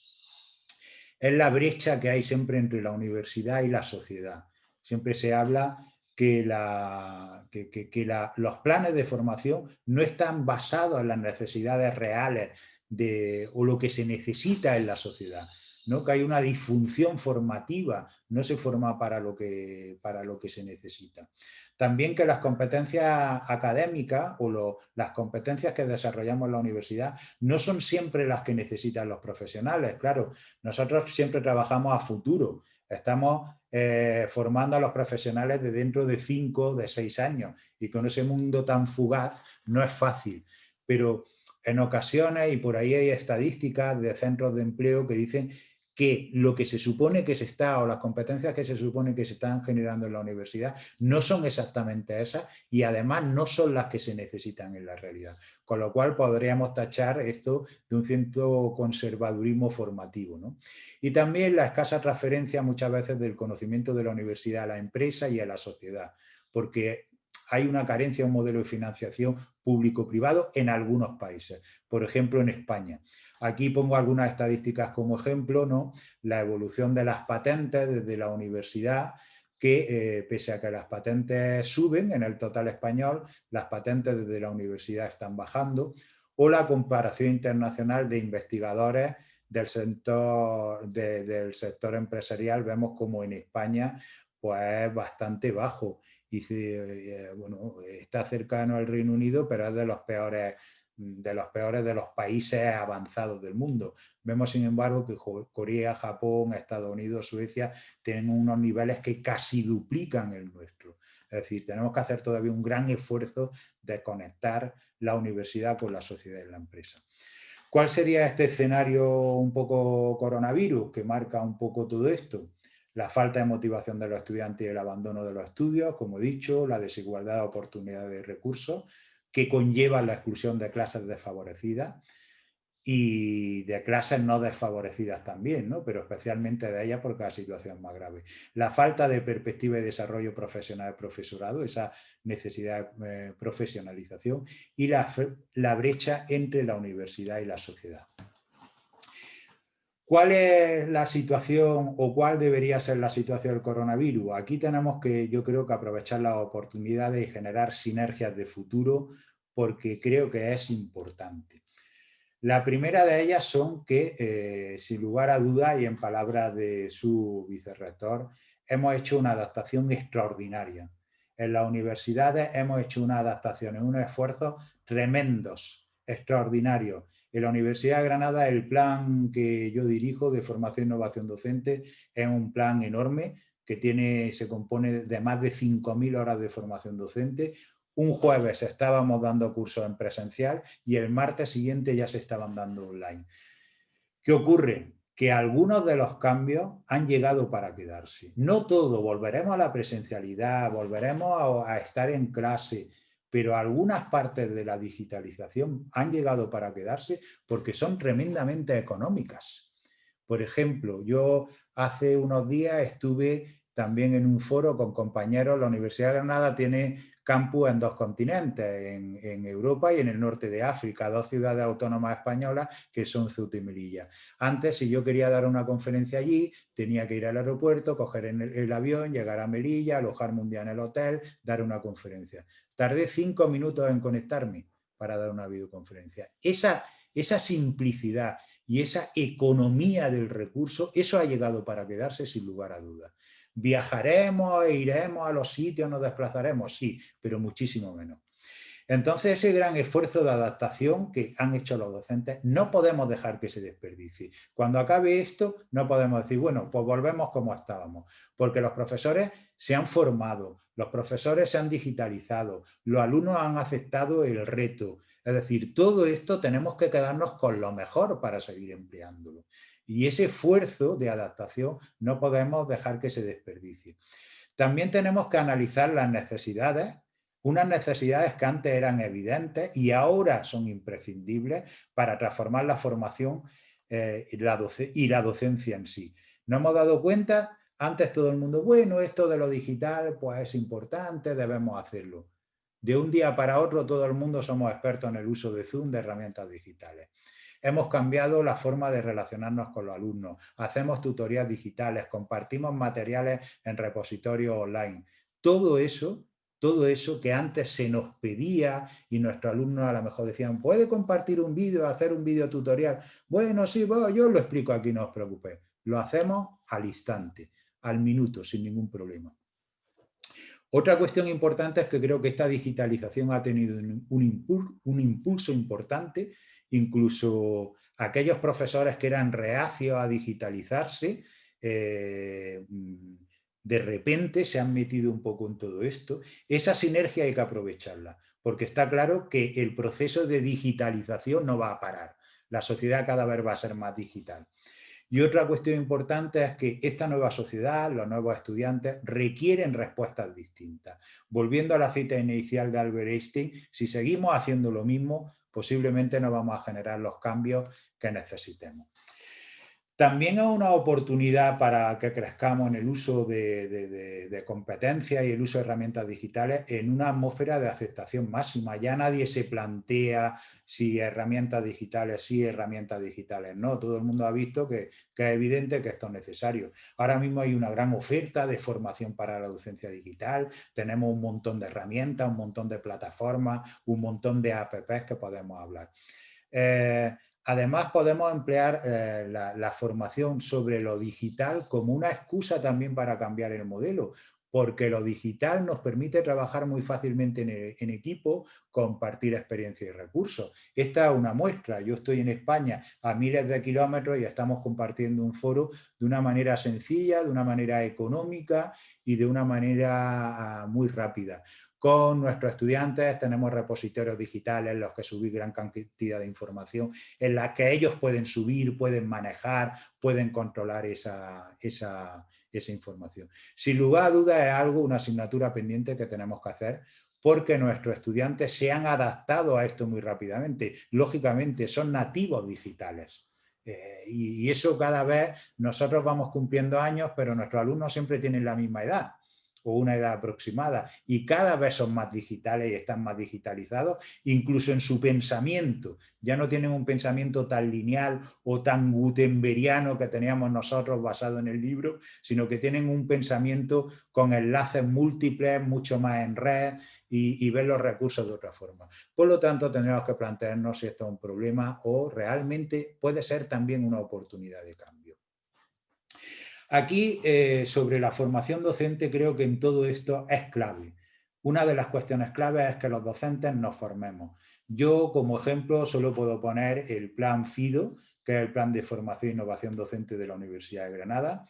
es la brecha que hay siempre entre la universidad y la sociedad. Siempre se habla que los planes de formación no están basados en las necesidades reales o lo que se necesita en la sociedad, ¿no? Que hay una disfunción formativa, no se forma para lo que se necesita. También que las competencias académicas o las competencias que desarrollamos en la universidad no son siempre las que necesitan los profesionales. Claro, nosotros siempre trabajamos a futuro. Estamos formando a los profesionales de dentro de 5, de 6 años, y con ese mundo tan fugaz no es fácil. Pero en ocasiones, y por ahí hay estadísticas de centros de empleo que dicen que lo que se supone que se está, o las competencias que se supone que se están generando en la universidad, no son exactamente esas, y además no son las que se necesitan en la realidad. Con lo cual podríamos tachar esto de un cierto conservadurismo formativo, ¿no? Y también la escasa transferencia muchas veces del conocimiento de la universidad a la empresa y a la sociedad, porque hay una carencia de un modelo de financiación público-privado en algunos países, por ejemplo en España. Aquí pongo algunas estadísticas como ejemplo, ¿no? La evolución de las patentes desde la universidad, que pese a que las patentes suben en el total español, las patentes desde la universidad están bajando, o la comparación internacional de investigadores del sector empresarial, vemos como en España pues es bastante bajo. Y bueno, está cercano al Reino Unido, pero es de los peores de los países avanzados del mundo. Vemos, sin embargo, que Corea, Japón, Estados Unidos, Suecia tienen unos niveles que casi duplican el nuestro. Es decir, tenemos que hacer todavía un gran esfuerzo de conectar la universidad con la sociedad y la empresa. ¿Cuál sería este escenario un poco coronavirus que marca un poco todo esto? La falta de motivación de los estudiantes y el abandono de los estudios, como he dicho, la desigualdad de oportunidades y recursos, que conlleva la exclusión de clases desfavorecidas y de clases no desfavorecidas también, ¿no? Pero especialmente de ellas porque la situación es más grave. La falta de perspectiva y desarrollo profesional del profesorado, esa necesidad de profesionalización, y la brecha entre la universidad y la sociedad. ¿Cuál es la situación o cuál debería ser la situación del coronavirus? Aquí tenemos que, yo creo que aprovechar las oportunidades y generar sinergias de futuro, porque creo que es importante. La primera de ellas son que, sin lugar a dudas, y en palabras de su vicerrector, hemos hecho una adaptación extraordinaria. En las universidades hemos hecho una adaptación y unos esfuerzos tremendos, extraordinarios. En la Universidad de Granada, el plan que yo dirijo de formación e innovación docente es un plan enorme que se compone de más de 5.000 horas de formación docente, un jueves estábamos dando cursos en presencial y el martes siguiente ya se estaban dando online. ¿Qué ocurre? Que algunos de los cambios han llegado para quedarse. No todo, volveremos a la presencialidad, volveremos a estar en clase, pero algunas partes de la digitalización han llegado para quedarse porque son tremendamente económicas. Por ejemplo, yo hace unos días estuve también en un foro con compañeros. La Universidad de Granada tiene campus en 2 continentes, en Europa y en el norte de África, 2 ciudades autónomas españolas que son Ceuta y Melilla. Antes, si yo quería dar una conferencia allí, tenía que ir al aeropuerto, coger el avión, llegar a Melilla, alojarme un día en el hotel, dar una conferencia. Tardé 5 minutos en conectarme para dar una videoconferencia. Esa simplicidad y esa economía del recurso, eso ha llegado para quedarse sin lugar a dudas. ¿Viajaremos e iremos a los sitios, nos desplazaremos? Sí, pero muchísimo menos. Entonces, ese gran esfuerzo de adaptación que han hecho los docentes, no podemos dejar que se desperdicie. Cuando acabe esto, no podemos decir, bueno, pues volvemos como estábamos, porque los profesores se han formado, los profesores se han digitalizado, los alumnos han aceptado el reto. Es decir, todo esto tenemos que quedarnos con lo mejor para seguir empleándolo. Y ese esfuerzo de adaptación no podemos dejar que se desperdicie. También tenemos que analizar las necesidades, unas necesidades que antes eran evidentes y ahora son imprescindibles para transformar la formación y la docencia en sí. ¿Nos hemos dado cuenta? Antes todo el mundo, bueno, esto de lo digital pues es importante, debemos hacerlo. De un día para otro todo el mundo somos expertos en el uso de Zoom, de herramientas digitales. Hemos cambiado la forma de relacionarnos con los alumnos, hacemos tutorías digitales, compartimos materiales en repositorios online. Todo eso que antes se nos pedía y nuestros alumnos a lo mejor decían, ¿puede compartir un vídeo, hacer un vídeo tutorial? Bueno, sí, bueno, yo lo explico aquí, no os preocupéis. Lo hacemos al instante, al minuto, sin ningún problema. Otra cuestión importante es que creo que esta digitalización ha tenido un impulso importante. Incluso aquellos profesores que eran reacios a digitalizarse, de repente se han metido un poco en todo esto. Esa sinergia hay que aprovecharla, porque está claro que el proceso de digitalización no va a parar. La sociedad cada vez va a ser más digital. Y otra cuestión importante es que esta nueva sociedad, los nuevos estudiantes, requieren respuestas distintas. Volviendo a la cita inicial de Albert Einstein, si seguimos haciendo lo mismo, posiblemente no vamos a generar los cambios que necesitemos. También es una oportunidad para que crezcamos en el uso de competencias y el uso de herramientas digitales en una atmósfera de aceptación máxima. Ya nadie se plantea si herramientas digitales sí, herramientas digitales no. Todo el mundo ha visto que es evidente que esto es necesario. Ahora mismo hay una gran oferta de formación para la docencia digital. Tenemos un montón de herramientas, un montón de plataformas, un montón de apps que podemos hablar. Además, podemos emplear la formación sobre lo digital como una excusa también para cambiar el modelo, porque lo digital nos permite trabajar muy fácilmente en equipo, compartir experiencia y recursos. Esta es una muestra. Yo estoy en España a miles de kilómetros y estamos compartiendo un foro de una manera sencilla, de una manera económica y de una manera muy rápida. Con nuestros estudiantes tenemos repositorios digitales en los que subir gran cantidad de información, en las que ellos pueden subir, pueden manejar, pueden controlar esa información. Sin lugar a dudas es algo, una asignatura pendiente que tenemos que hacer, porque nuestros estudiantes se han adaptado a esto muy rápidamente. Lógicamente son nativos digitales. Y eso cada vez nosotros vamos cumpliendo años, pero nuestros alumnos siempre tienen la misma edad o una edad aproximada, y cada vez son más digitales y están más digitalizados, incluso en su pensamiento. Ya no tienen un pensamiento tan lineal o tan gutenberiano que teníamos nosotros basado en el libro, sino que tienen un pensamiento con enlaces múltiples, mucho más en red, y ver los recursos de otra forma. Por lo tanto, tendremos que plantearnos si esto es un problema o realmente puede ser también una oportunidad de cambio. Aquí, sobre la formación docente, creo que en todo esto es clave. Una de las cuestiones claves es que los docentes nos formemos. Yo, como ejemplo, solo puedo poner el plan FIDO, que es el Plan de Formación e Innovación Docente de la Universidad de Granada.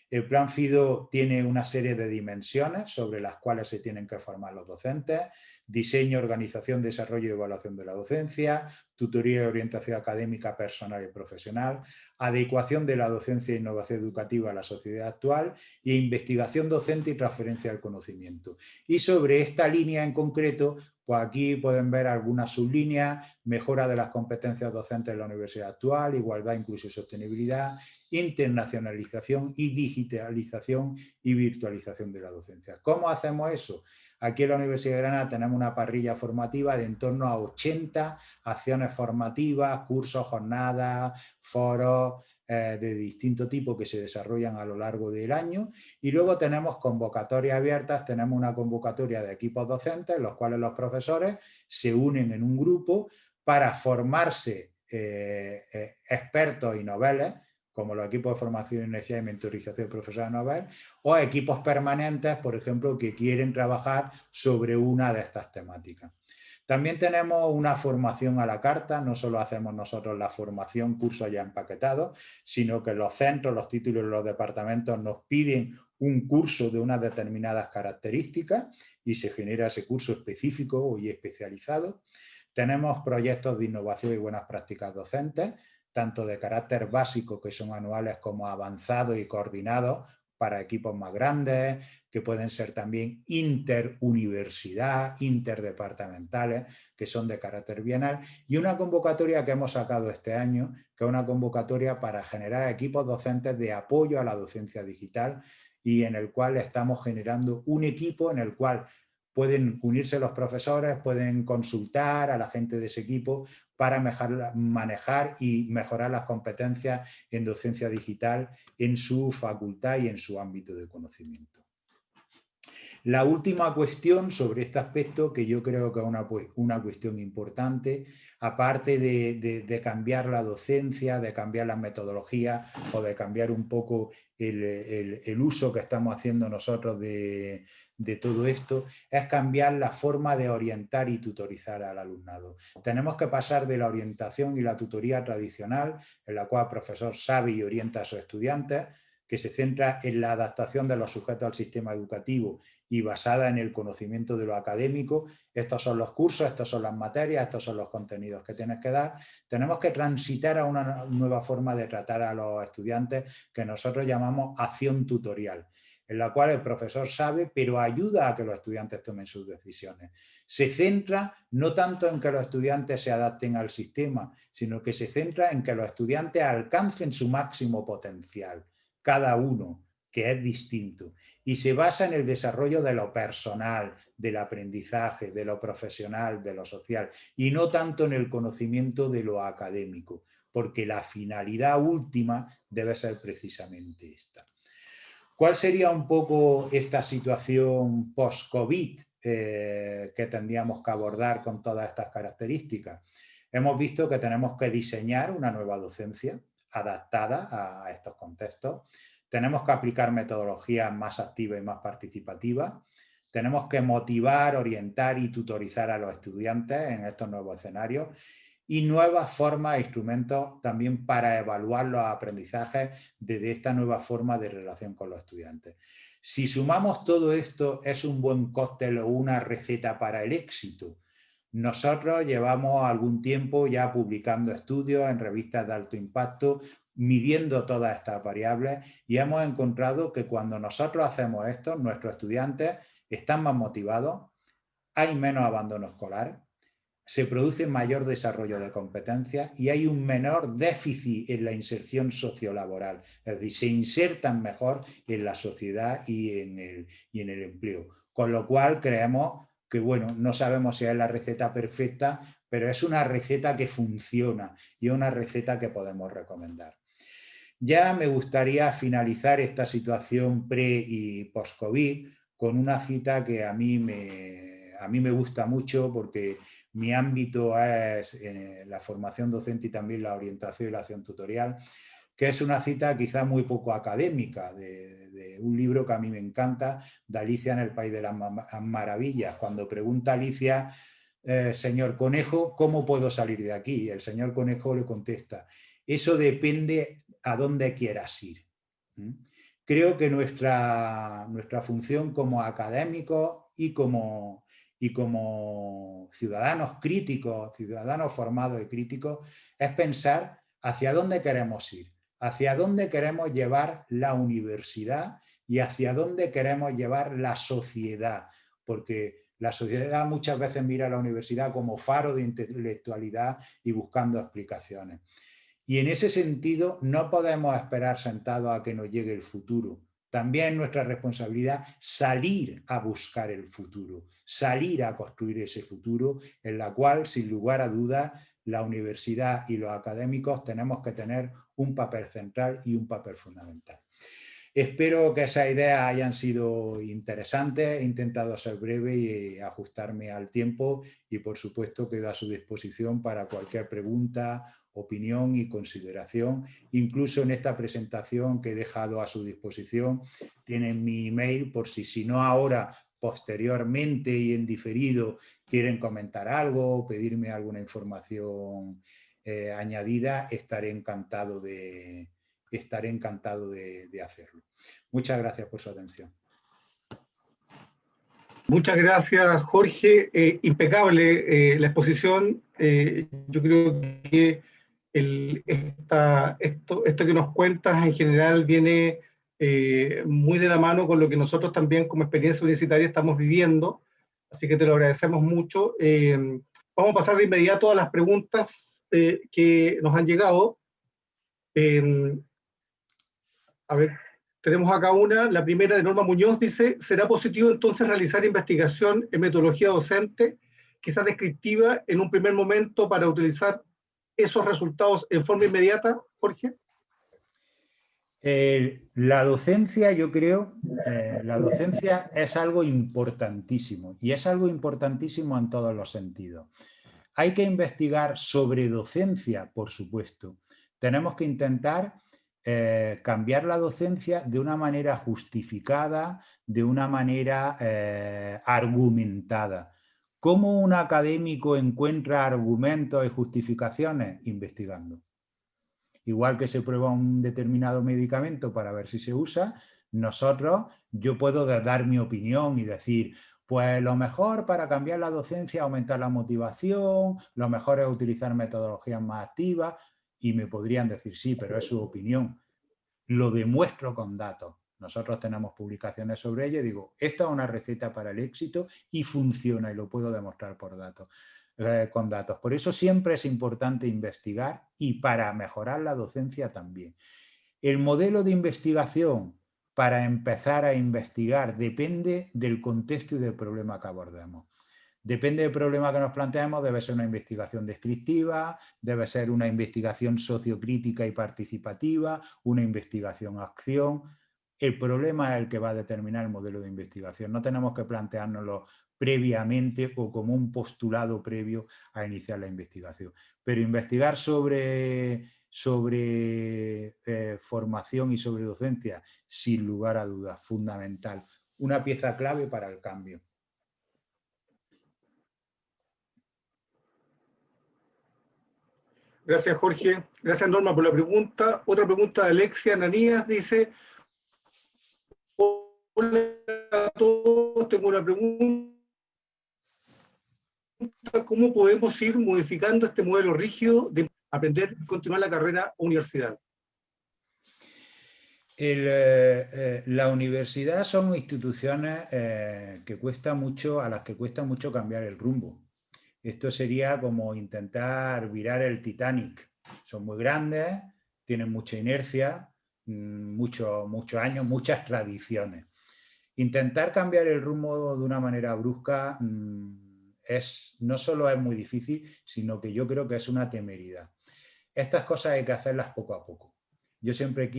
El plan FIDO tiene una serie de dimensiones sobre las cuales se tienen que formar los docentes: diseño, organización, desarrollo y evaluación de la docencia, tutoría y orientación académica personal y profesional, adecuación de la docencia e innovación educativa a la sociedad actual e investigación docente y transferencia del conocimiento. Y sobre esta línea en concreto, pues aquí pueden ver algunas sublíneas: mejora de las competencias docentes en la universidad actual, igualdad, inclusión y sostenibilidad, internacionalización y digitalización y virtualización de la docencia. ¿Cómo hacemos eso? Aquí en la Universidad de Granada tenemos una parrilla formativa de en torno a 80 acciones formativas, cursos, jornadas, foros de distinto tipo que se desarrollan a lo largo del año. Y luego tenemos convocatorias abiertas, tenemos una convocatoria de equipos docentes en los cuales los profesores se unen en un grupo para formarse expertos y noveles, como los equipos de formación, universidad y mentorización de profesores novel, o equipos permanentes, por ejemplo, que quieren trabajar sobre una de estas temáticas. También tenemos una formación a la carta. No solo hacemos nosotros la formación, cursos ya empaquetados, sino que los centros, los títulos de los departamentos nos piden un curso de unas determinadas características y se genera ese curso específico y especializado. Tenemos proyectos de innovación y buenas prácticas docentes, tanto de carácter básico, que son anuales, como avanzados y coordinados para equipos más grandes, que pueden ser también interuniversidad, interdepartamentales, que son de carácter bienal, y una convocatoria que hemos sacado este año, que es una convocatoria para generar equipos docentes de apoyo a la docencia digital, y en el cual estamos generando un equipo en el cual pueden unirse los profesores, pueden consultar a la gente de ese equipo para manejar y mejorar las competencias en docencia digital en su facultad y en su ámbito de conocimiento. La última cuestión sobre este aspecto, que yo creo que es una cuestión importante, aparte de cambiar la docencia, de cambiar las metodologías o de cambiar un poco el uso que estamos haciendo nosotros de todo esto, es cambiar la forma de orientar y tutorizar al alumnado. Tenemos que pasar de la orientación y la tutoría tradicional, en la cual el profesor sabe y orienta a sus estudiantes, que se centra en la adaptación de los sujetos al sistema educativo y basada en el conocimiento de lo académico. Estos son los cursos, estas son las materias, estos son los contenidos que tienes que dar. Tenemos que transitar a una nueva forma de tratar a los estudiantes, que nosotros llamamos acción tutorial, en la cual el profesor sabe, pero ayuda a que los estudiantes tomen sus decisiones. Se centra no tanto en que los estudiantes se adapten al sistema, sino que se centra en que los estudiantes alcancen su máximo potencial, cada uno, que es distinto, y se basa en el desarrollo de lo personal, del aprendizaje, de lo profesional, de lo social, y no tanto en el conocimiento de lo académico, porque la finalidad última debe ser precisamente esta. ¿Cuál sería un poco esta situación post-COVID que tendríamos que abordar con todas estas características? Hemos visto que tenemos que diseñar una nueva docencia adaptada a estos contextos. Tenemos que aplicar metodologías más activas y más participativas. Tenemos que motivar, orientar y tutorizar a los estudiantes en estos nuevos escenarios, y nuevas formas e instrumentos también para evaluar los aprendizajes desde esta nueva forma de relación con los estudiantes. Si sumamos todo esto, ¿es un buen cóctel o una receta para el éxito? Nosotros llevamos algún tiempo ya publicando estudios en revistas de alto impacto, midiendo todas estas variables, y hemos encontrado que cuando nosotros hacemos esto, nuestros estudiantes están más motivados, hay menos abandono escolar, se produce mayor desarrollo de competencias y hay un menor déficit en la inserción sociolaboral, es decir, se insertan mejor en la sociedad y en el empleo. Con lo cual creemos que, bueno, no sabemos si es la receta perfecta, pero es una receta que funciona y es una receta que podemos recomendar. Ya me gustaría finalizar esta situación pre y post-COVID con una cita que a mí me gusta mucho, porque mi ámbito es la formación docente y también la orientación y la acción tutorial, que es una cita quizá muy poco académica de un libro que a mí me encanta, de Alicia en el País de las Maravillas. Cuando pregunta Alicia, señor Conejo, ¿cómo puedo salir de aquí? Y el señor Conejo le contesta, eso depende a dónde quieras ir. creo que nuestra función como académicos y como ciudadanos críticos, ciudadanos formados y críticos, es pensar hacia dónde queremos ir, hacia dónde queremos llevar la universidad y hacia dónde queremos llevar la sociedad, porque la sociedad muchas veces mira a la universidad como faro de intelectualidad y buscando explicaciones. Y en ese sentido no podemos esperar sentados a que nos llegue el futuro. También es nuestra responsabilidad salir a buscar el futuro, salir a construir ese futuro en la cual, sin lugar a dudas, la universidad y los académicos tenemos que tener un papel central y un papel fundamental. Espero que esas ideas hayan sido interesantes. He intentado ser breve y ajustarme al tiempo y, por supuesto, quedo a su disposición para cualquier pregunta, opinión y consideración. Incluso en esta presentación que he dejado a su disposición tienen mi email por si no ahora, posteriormente y en diferido quieren comentar algo o pedirme alguna información añadida, estaré encantado de hacerlo. Muchas gracias por su atención. Muchas gracias, Jorge. Impecable la exposición. Yo creo que esto que nos cuentas en general viene muy de la mano con lo que nosotros también como experiencia universitaria estamos viviendo, así que te lo agradecemos mucho. Vamos a pasar de inmediato a las preguntas que nos han llegado. A ver, tenemos acá una, la primera de Norma Muñoz, dice, ¿será positivo entonces realizar investigación en metodología docente, quizás descriptiva, en un primer momento para utilizar esos resultados en forma inmediata, Jorge? La docencia, yo creo, la docencia es algo importantísimo y es algo importantísimo en todos los sentidos. Hay que investigar sobre docencia, por supuesto. Tenemos que intentar cambiar la docencia de una manera justificada, de una manera argumentada. ¿Cómo un académico encuentra argumentos y justificaciones? Investigando. Igual que se prueba un determinado medicamento para ver si se usa, yo puedo dar mi opinión y decir, pues lo mejor para cambiar la docencia es aumentar la motivación, lo mejor es utilizar metodologías más activas, y me podrían decir, sí, pero es su opinión. Lo demuestro con datos. Nosotros tenemos publicaciones sobre ello y digo, esta es una receta para el éxito y funciona y lo puedo demostrar por datos. Con datos. Por eso siempre es importante investigar y para mejorar la docencia también. El modelo de investigación para empezar a investigar depende del contexto y del problema que abordemos. Depende del problema que nos planteemos, debe ser una investigación descriptiva, debe ser una investigación sociocrítica y participativa, una investigación acción. El problema es el que va a determinar el modelo de investigación. No tenemos que planteárnoslo previamente o como un postulado previo a iniciar la investigación. Pero investigar sobre formación y sobre docencia, sin lugar a dudas, fundamental. Una pieza clave para el cambio. Gracias, Jorge. Gracias, Norma, por la pregunta. Otra pregunta de Alexia Ananías dice, hola a todos, tengo una pregunta. ¿Cómo podemos ir modificando este modelo rígido de aprender y continuar la carrera o universidad? La universidad son instituciones a las que cuesta mucho cambiar el rumbo. Esto sería como intentar virar el Titanic. Son muy grandes, tienen mucha inercia, muchos años, muchas tradiciones. Intentar cambiar el rumbo de una manera brusca no solo es muy difícil, sino que yo creo que es una temeridad. Estas cosas hay que hacerlas poco a poco. Yo siempre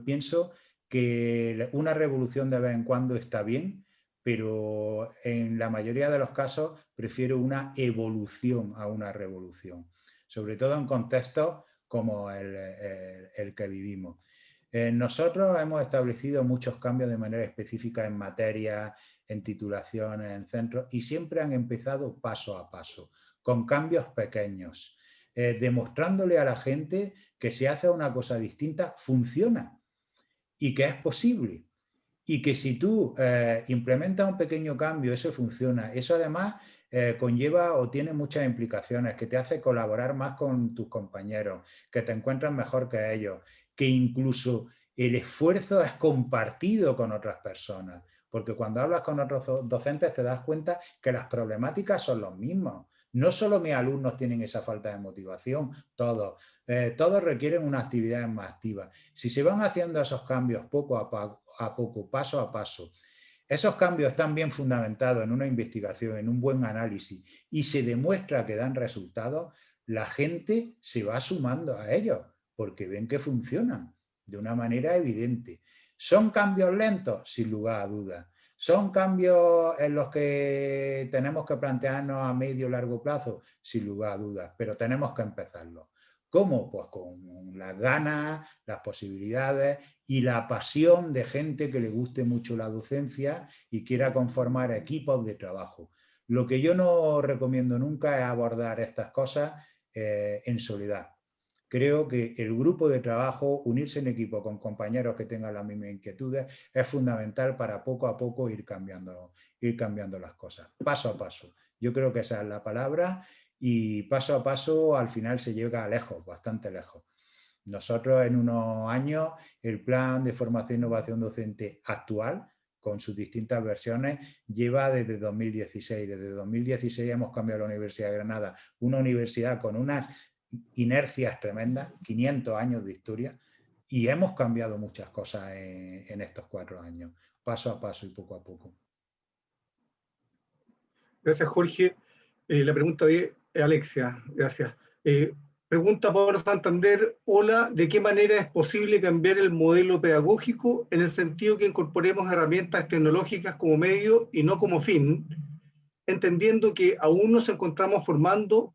pienso que una revolución de vez en cuando está bien, pero en la mayoría de los casos prefiero una evolución a una revolución, sobre todo en contextos como el que vivimos. Nosotros hemos establecido muchos cambios de manera específica en materia, en titulaciones, en centros, y siempre han empezado paso a paso, con cambios pequeños, demostrándole a la gente que si hace una cosa distinta, funciona. y que es posible. Y que si tú implementas un pequeño cambio, eso funciona. Eso además conlleva o tiene muchas implicaciones, que te hace colaborar más con tus compañeros, que te encuentras mejor que ellos, que incluso el esfuerzo es compartido con otras personas. Porque cuando hablas con otros docentes te das cuenta que las problemáticas son los mismos. No solo mis alumnos tienen esa falta de motivación, todos. Todos requieren una actividad más activa. Si se van haciendo esos cambios poco a poco, paso a paso, esos cambios están bien fundamentados en una investigación, en un buen análisis, y se demuestra que dan resultados, la gente se va sumando a ellos, porque ven que funcionan de una manera evidente. ¿Son cambios lentos? Sin lugar a dudas. ¿Son cambios en los que tenemos que plantearnos a medio o largo plazo? Sin lugar a dudas, pero tenemos que empezarlo. ¿Cómo? Pues con las ganas, las posibilidades y la pasión de gente que le guste mucho la docencia y quiera conformar equipos de trabajo. Lo que yo no recomiendo nunca es abordar estas cosas en soledad. Creo que el grupo de trabajo, unirse en equipo con compañeros que tengan las mismas inquietudes, es fundamental para poco a poco ir cambiando las cosas, paso a paso. Yo creo que esa es la palabra. Y paso a paso al final se llega lejos, bastante lejos. Nosotros en unos años el plan de formación e innovación docente actual, con sus distintas versiones, lleva desde 2016. Desde 2016 hemos cambiado la Universidad de Granada, una universidad con unas inercias tremendas, 500 años de historia, y hemos cambiado muchas cosas en estos 4 años, paso a paso y poco a poco. Gracias, Jorge. La pregunta de Alexia, gracias. Pregunta Pablo Santander, hola, ¿de qué manera es posible cambiar el modelo pedagógico en el sentido que incorporemos herramientas tecnológicas como medio y no como fin, entendiendo que aún nos encontramos formando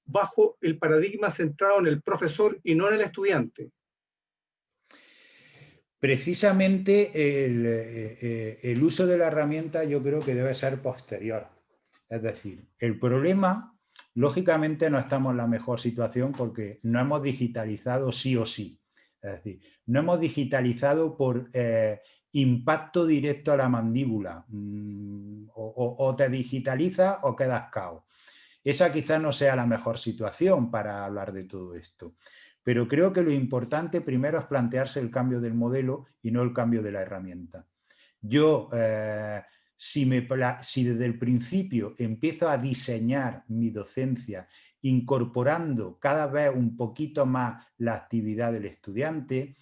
bajo el paradigma centrado en el profesor y no en el estudiante? Precisamente el uso de la herramienta yo creo que debe ser posterior. Es decir, el problema, lógicamente no estamos en la mejor situación porque no hemos digitalizado sí o sí. Es decir, no hemos digitalizado por impacto directo a la mandíbula. O te digitalizas o quedas cao. Esa quizás no sea la mejor situación para hablar de todo esto. Pero creo que lo importante primero es plantearse el cambio del modelo y no el cambio de la herramienta. Yo, si desde el principio empiezo a diseñar mi docencia incorporando cada vez un poquito más la actividad del estudiante,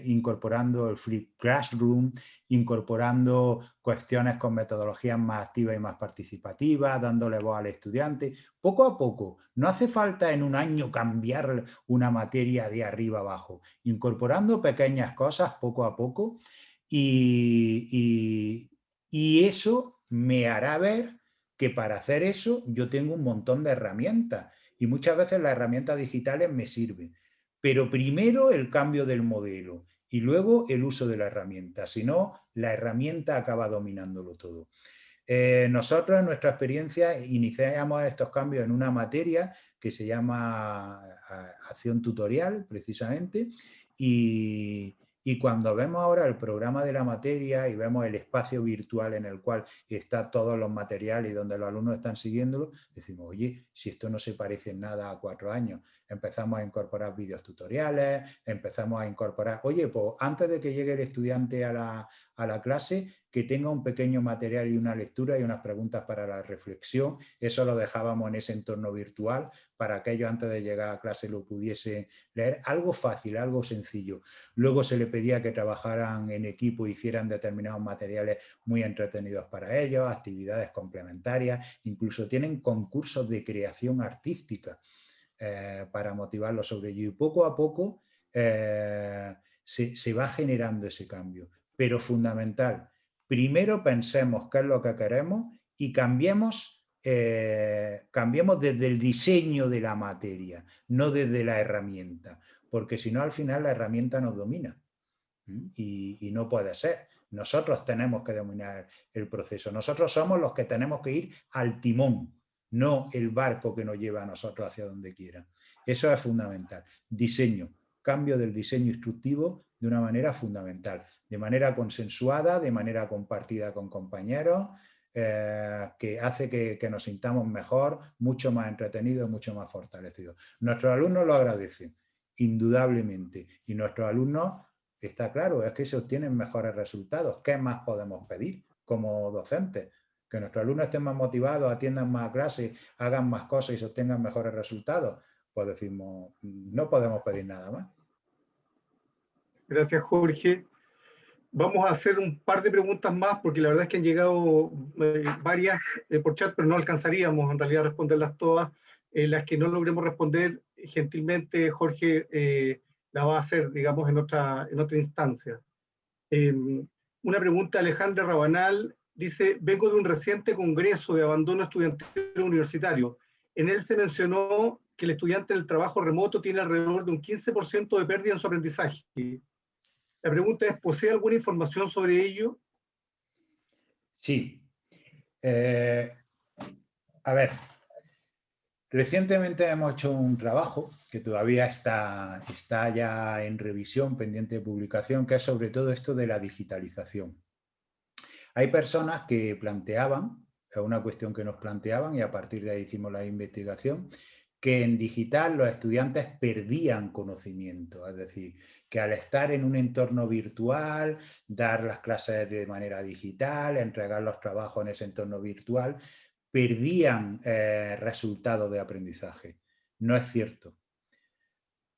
incorporando el Flip Classroom, incorporando cuestiones con metodologías más activas y más participativas, dándole voz al estudiante, poco a poco. No hace falta en un año cambiar una materia de arriba abajo, incorporando pequeñas cosas poco a poco y eso me hará ver que para hacer eso yo tengo un montón de herramientas y muchas veces las herramientas digitales me sirven. Pero primero el cambio del modelo y luego el uso de la herramienta. Si no, la herramienta acaba dominándolo todo. Nosotros en nuestra experiencia iniciamos estos cambios en una materia que se llama acción tutorial, precisamente, y cuando vemos ahora el programa de la materia y vemos el espacio virtual en el cual están todos los materiales y donde los alumnos están siguiéndolo, decimos, oye, si esto no se parece en nada a 4 años. Empezamos a incorporar vídeos tutoriales, empezamos a incorporar, oye, pues antes de que llegue el estudiante a la clase, que tenga un pequeño material y una lectura y unas preguntas para la reflexión. Eso lo dejábamos en ese entorno virtual para que ellos antes de llegar a clase lo pudiesen leer. Algo fácil, algo sencillo. Luego se le pedía que trabajaran en equipo, hicieran determinados materiales muy entretenidos para ellos, actividades complementarias, incluso tienen concursos de creación artística para motivarlos sobre ello. Y poco a poco se va generando ese cambio. Pero fundamental, primero pensemos qué es lo que queremos y cambiemos desde el diseño de la materia, no desde la herramienta, porque si no al final la herramienta nos domina y no puede ser. Nosotros tenemos que dominar el proceso, nosotros somos los que tenemos que ir al timón, no el barco que nos lleva a nosotros hacia donde quiera. Eso es fundamental. Diseño, cambio del diseño instructivo de una manera fundamental, de manera consensuada, de manera compartida con compañeros, que hace que nos sintamos mejor, mucho más entretenidos, mucho más fortalecidos. Nuestros alumnos lo agradecen, indudablemente, y nuestros alumnos, está claro, es que se obtienen mejores resultados. ¿Qué más podemos pedir como docentes? Que nuestros alumnos estén más motivados, atiendan más clases, hagan más cosas y se obtengan mejores resultados. Pues decimos, no podemos pedir nada más. Gracias, Jorge. Vamos a hacer un par de preguntas más, porque la verdad es que han llegado varias por chat, pero no alcanzaríamos en realidad a responderlas todas. Las que no logremos responder, gentilmente Jorge la va a hacer, digamos, en otra instancia. Una pregunta de Alejandra Rabanal, dice: vengo de un reciente congreso de abandono estudiantil universitario. En él se mencionó que el estudiante del trabajo remoto tiene alrededor de un 15% de pérdida en su aprendizaje. La pregunta es: ¿posee alguna información sobre ello? Sí. A ver, recientemente hemos hecho un trabajo que todavía está ya en revisión, pendiente de publicación, que es sobre todo esto de la digitalización. Hay personas que planteaban, es una cuestión que nos planteaban y a partir de ahí hicimos la investigación, que en digital los estudiantes perdían conocimiento, es decir, que al estar en un entorno virtual, dar las clases de manera digital, entregar los trabajos en ese entorno virtual, perdían resultados de aprendizaje. No es cierto.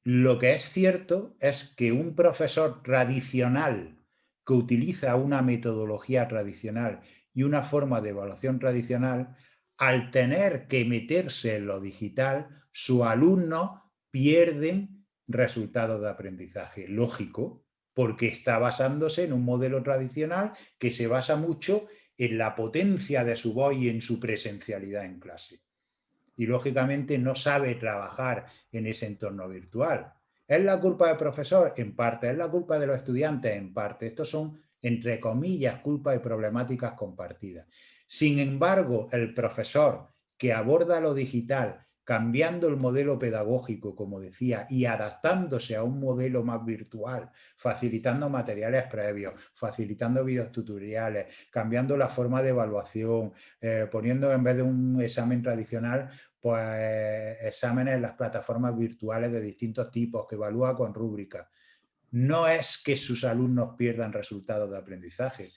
Lo que es cierto es que un profesor tradicional que utiliza una metodología tradicional y una forma de evaluación tradicional, al tener que meterse en lo digital, sus alumnos pierden resultados de aprendizaje. Lógico, porque está basándose en un modelo tradicional que se basa mucho en la potencia de su voz y en su presencialidad en clase. Y lógicamente no sabe trabajar en ese entorno virtual. ¿Es la culpa del profesor? En parte. ¿Es la culpa de los estudiantes? En parte. Estos son, entre comillas, culpas y problemáticas compartidas. Sin embargo, el profesor que aborda lo digital, cambiando el modelo pedagógico, como decía, y adaptándose a un modelo más virtual, facilitando materiales previos, facilitando videos tutoriales, cambiando la forma de evaluación, poniendo en vez de un examen tradicional, pues exámenes en las plataformas virtuales de distintos tipos, que evalúa con rúbricas. No es que sus alumnos pierdan resultados de aprendizaje,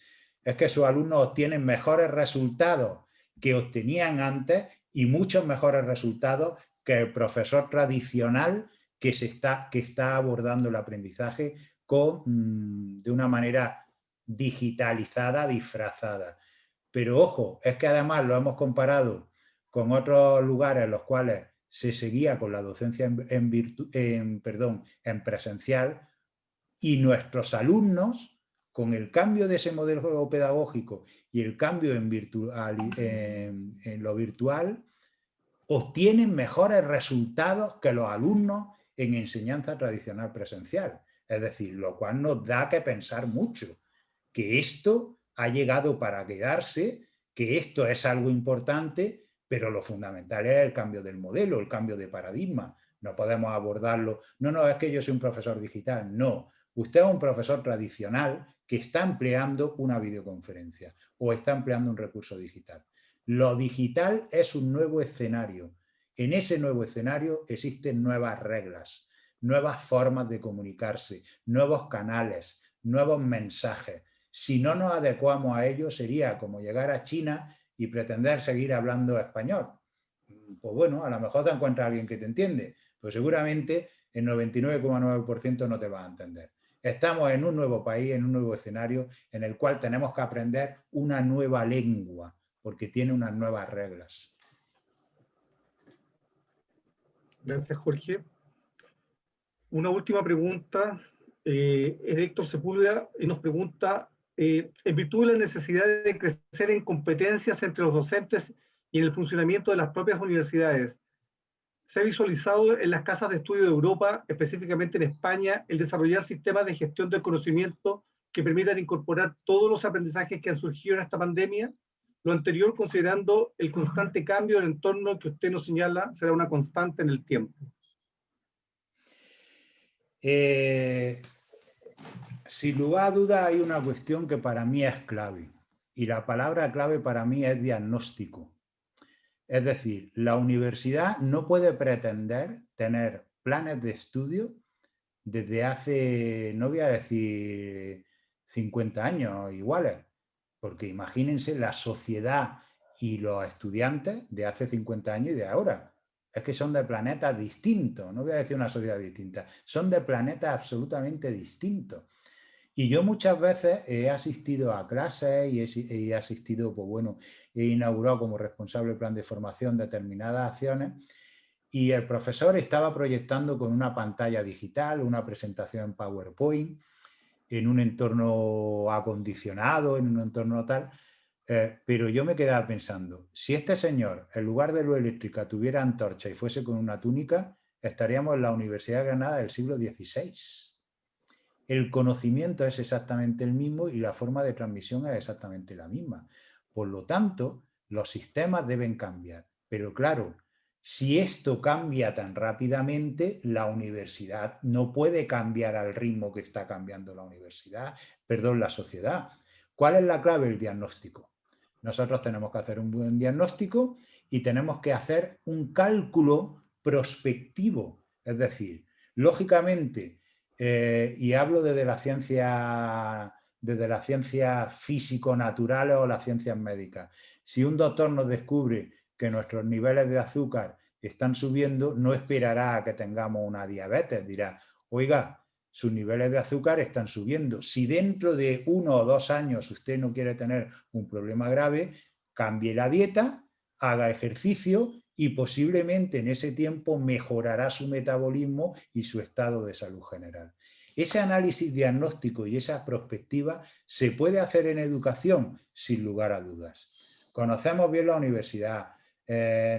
es que sus alumnos obtienen mejores resultados que obtenían antes y muchos mejores resultados que el profesor tradicional que está abordando el aprendizaje de una manera digitalizada, disfrazada. Pero ojo, es que además lo hemos comparado con otros lugares en los cuales se seguía con la docencia en presencial, y nuestros alumnos, con el cambio de ese modelo pedagógico y el cambio en lo virtual, obtienen mejores resultados que los alumnos en enseñanza tradicional presencial. Es decir, lo cual nos da que pensar mucho, que esto ha llegado para quedarse, que esto es algo importante, pero lo fundamental es el cambio del modelo, el cambio de paradigma. No podemos abordarlo, no, es que yo soy un profesor digital, no. Usted es un profesor tradicional que está empleando una videoconferencia o está empleando un recurso digital. Lo digital es un nuevo escenario. En ese nuevo escenario existen nuevas reglas, nuevas formas de comunicarse, nuevos canales, nuevos mensajes. Si no nos adecuamos a ello, sería como llegar a China y pretender seguir hablando español. Pues bueno, a lo mejor te encuentras alguien que te entiende, pero seguramente el 99,9% no te va a entender. Estamos en un nuevo país, en un nuevo escenario, en el cual tenemos que aprender una nueva lengua, porque tiene unas nuevas reglas. Gracias, Jorge. Una última pregunta es de Héctor Sepúlveda y nos pregunta: en virtud de la necesidad de crecer en competencias entre los docentes y en el funcionamiento de las propias universidades, ¿se ha visualizado en las casas de estudio de Europa, específicamente en España, el desarrollar sistemas de gestión del conocimiento que permitan incorporar todos los aprendizajes que han surgido en esta pandemia? Lo anterior considerando el constante cambio del entorno que usted nos señala será una constante en el tiempo. Sin lugar a dudas hay una cuestión que para mí es clave, y la palabra clave para mí es diagnóstico. Es decir, la universidad no puede pretender tener planes de estudio desde hace, no voy a decir 50 años iguales, porque imagínense la sociedad y los estudiantes de hace 50 años y de ahora. Es que son de planetas distintos, no voy a decir una sociedad distinta, son de planetas absolutamente distintos. Y yo muchas veces he asistido a clases y he asistido, pues bueno, he inaugurado como responsable del plan de formación determinadas acciones, y el profesor estaba proyectando con una pantalla digital, una presentación en PowerPoint, en un entorno acondicionado, en un entorno tal, pero yo me quedaba pensando, si este señor, en lugar de luz eléctrica, tuviera antorcha y fuese con una túnica, estaríamos en la Universidad de Granada del siglo XVI. El conocimiento es exactamente el mismo y la forma de transmisión es exactamente la misma. Por lo tanto, los sistemas deben cambiar. Pero claro, si esto cambia tan rápidamente, la universidad no puede cambiar al ritmo que está cambiando la sociedad. ¿Cuál es la clave? El diagnóstico. Nosotros tenemos que hacer un buen diagnóstico y tenemos que hacer un cálculo prospectivo. Es decir, lógicamente, y hablo desde la ciencia físico-naturales o las ciencias médicas. Si un doctor nos descubre que nuestros niveles de azúcar están subiendo, no esperará a que tengamos una diabetes, dirá, oiga, sus niveles de azúcar están subiendo. Si dentro de 1 o 2 años usted no quiere tener un problema grave, cambie la dieta, haga ejercicio y posiblemente en ese tiempo mejorará su metabolismo y su estado de salud general. Ese análisis diagnóstico y esa prospectiva se puede hacer en educación, sin lugar a dudas. Conocemos bien la universidad,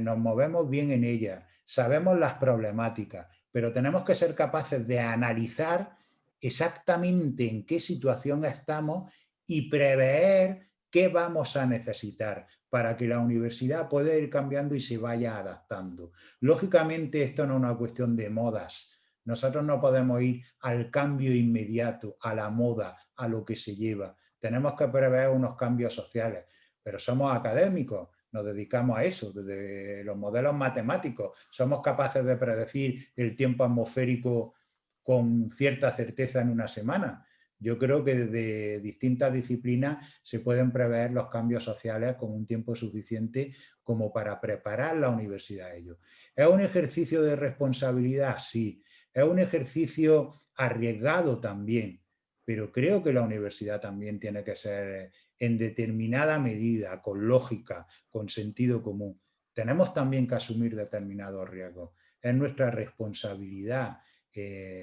nos movemos bien en ella, sabemos las problemáticas, pero tenemos que ser capaces de analizar exactamente en qué situación estamos y prever qué vamos a necesitar para que la universidad pueda ir cambiando y se vaya adaptando. Lógicamente, esto no es una cuestión de modas. Nosotros no podemos ir al cambio inmediato, a la moda, a lo que se lleva. Tenemos que prever unos cambios sociales, pero somos académicos, nos dedicamos a eso, desde los modelos matemáticos. Somos capaces de predecir el tiempo atmosférico con cierta certeza en una semana. Yo creo que desde distintas disciplinas se pueden prever los cambios sociales con un tiempo suficiente como para preparar la universidad a ello. ¿Es un ejercicio de responsabilidad? Sí. ¿Es un ejercicio arriesgado? También. Pero creo que la universidad también tiene que ser en determinada medida, con lógica, con sentido común. Tenemos también que asumir determinados riesgos. Es nuestra responsabilidad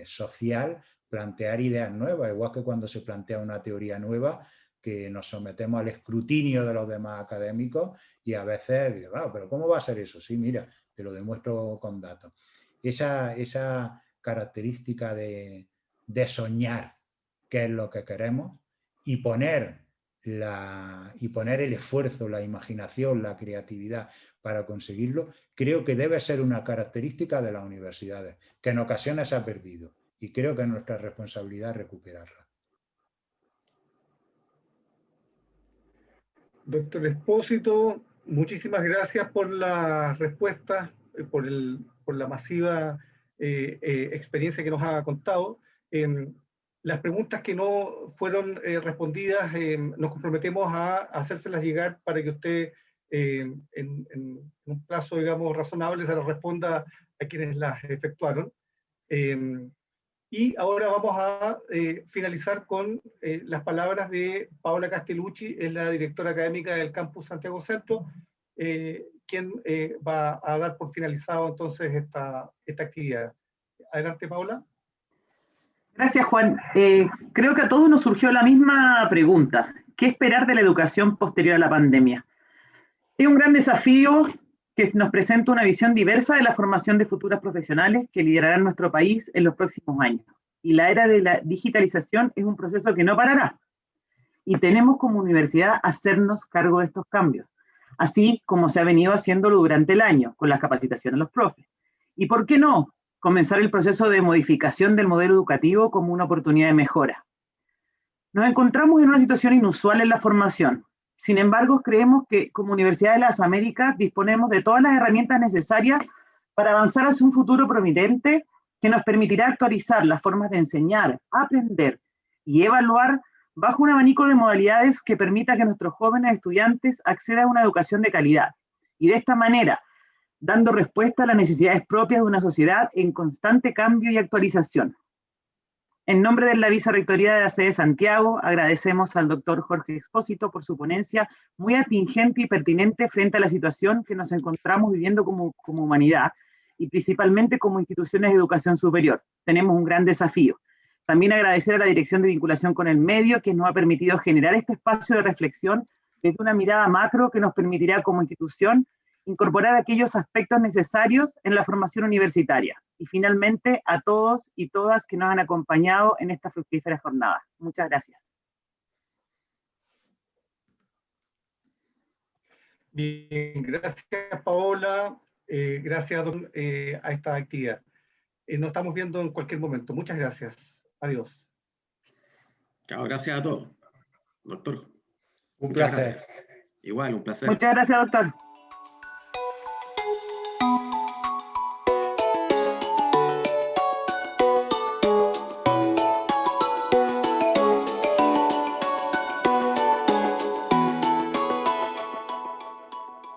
social plantear ideas nuevas, igual que cuando se plantea una teoría nueva, que nos sometemos al escrutinio de los demás académicos y a veces digo, bueno, pero ¿cómo va a ser eso? Sí, mira, te lo demuestro con datos. Esa característica de soñar qué es lo que queremos y poner el esfuerzo, la imaginación, la creatividad para conseguirlo, creo que debe ser una característica de las universidades, que en ocasiones se ha perdido. Y creo que es nuestra responsabilidad recuperarla. Doctor Espósito, muchísimas gracias por la respuesta, por la masiva experiencia que nos ha contado. Las preguntas que no fueron respondidas, nos comprometemos a hacérselas llegar para que usted en un plazo, digamos, razonable se las responda a quienes las efectuaron. Y ahora vamos a finalizar con las palabras de Paola Castellucci, es la directora académica del Campus Santiago Centro, quien va a dar por finalizado entonces esta actividad. Adelante, Paola. Gracias, Juan. Creo que a todos nos surgió la misma pregunta. ¿Qué esperar de la educación posterior a la pandemia? Es un gran desafío que nos presenta una visión diversa de la formación de futuras profesionales que liderarán nuestro país en los próximos años. Y la era de la digitalización es un proceso que no parará. Y tenemos como universidad hacernos cargo de estos cambios, así como se ha venido haciéndolo durante el año, con las capacitaciones a los profes. ¿Y por qué no? comenzar el proceso de modificación del modelo educativo como una oportunidad de mejora. Nos encontramos en una situación inusual en la formación. Sin embargo, creemos que como Universidad de las Américas disponemos de todas las herramientas necesarias para avanzar hacia un futuro promitente que nos permitirá actualizar las formas de enseñar, aprender y evaluar bajo un abanico de modalidades que permita que nuestros jóvenes estudiantes accedan a una educación de calidad. Y de esta manera, dando respuesta a las necesidades propias de una sociedad en constante cambio y actualización. En nombre de la Vicerrectoría de la sede de Santiago, agradecemos al doctor Jorge Expósito por su ponencia muy atingente y pertinente frente a la situación que nos encontramos viviendo como humanidad y principalmente como instituciones de educación superior. Tenemos un gran desafío. También agradecer a la Dirección de Vinculación con el Medio, que nos ha permitido generar este espacio de reflexión desde una mirada macro que nos permitirá como institución incorporar aquellos aspectos necesarios en la formación universitaria. Y finalmente, a todos y todas que nos han acompañado en esta fructífera jornada. Muchas gracias. Bien, gracias Paola, gracias a esta actividad. Nos estamos viendo en cualquier momento. Muchas gracias. Adiós. Chao, gracias a todos. Doctor. Un Muchas placer. gracias. Igual, un placer. Muchas gracias, doctor.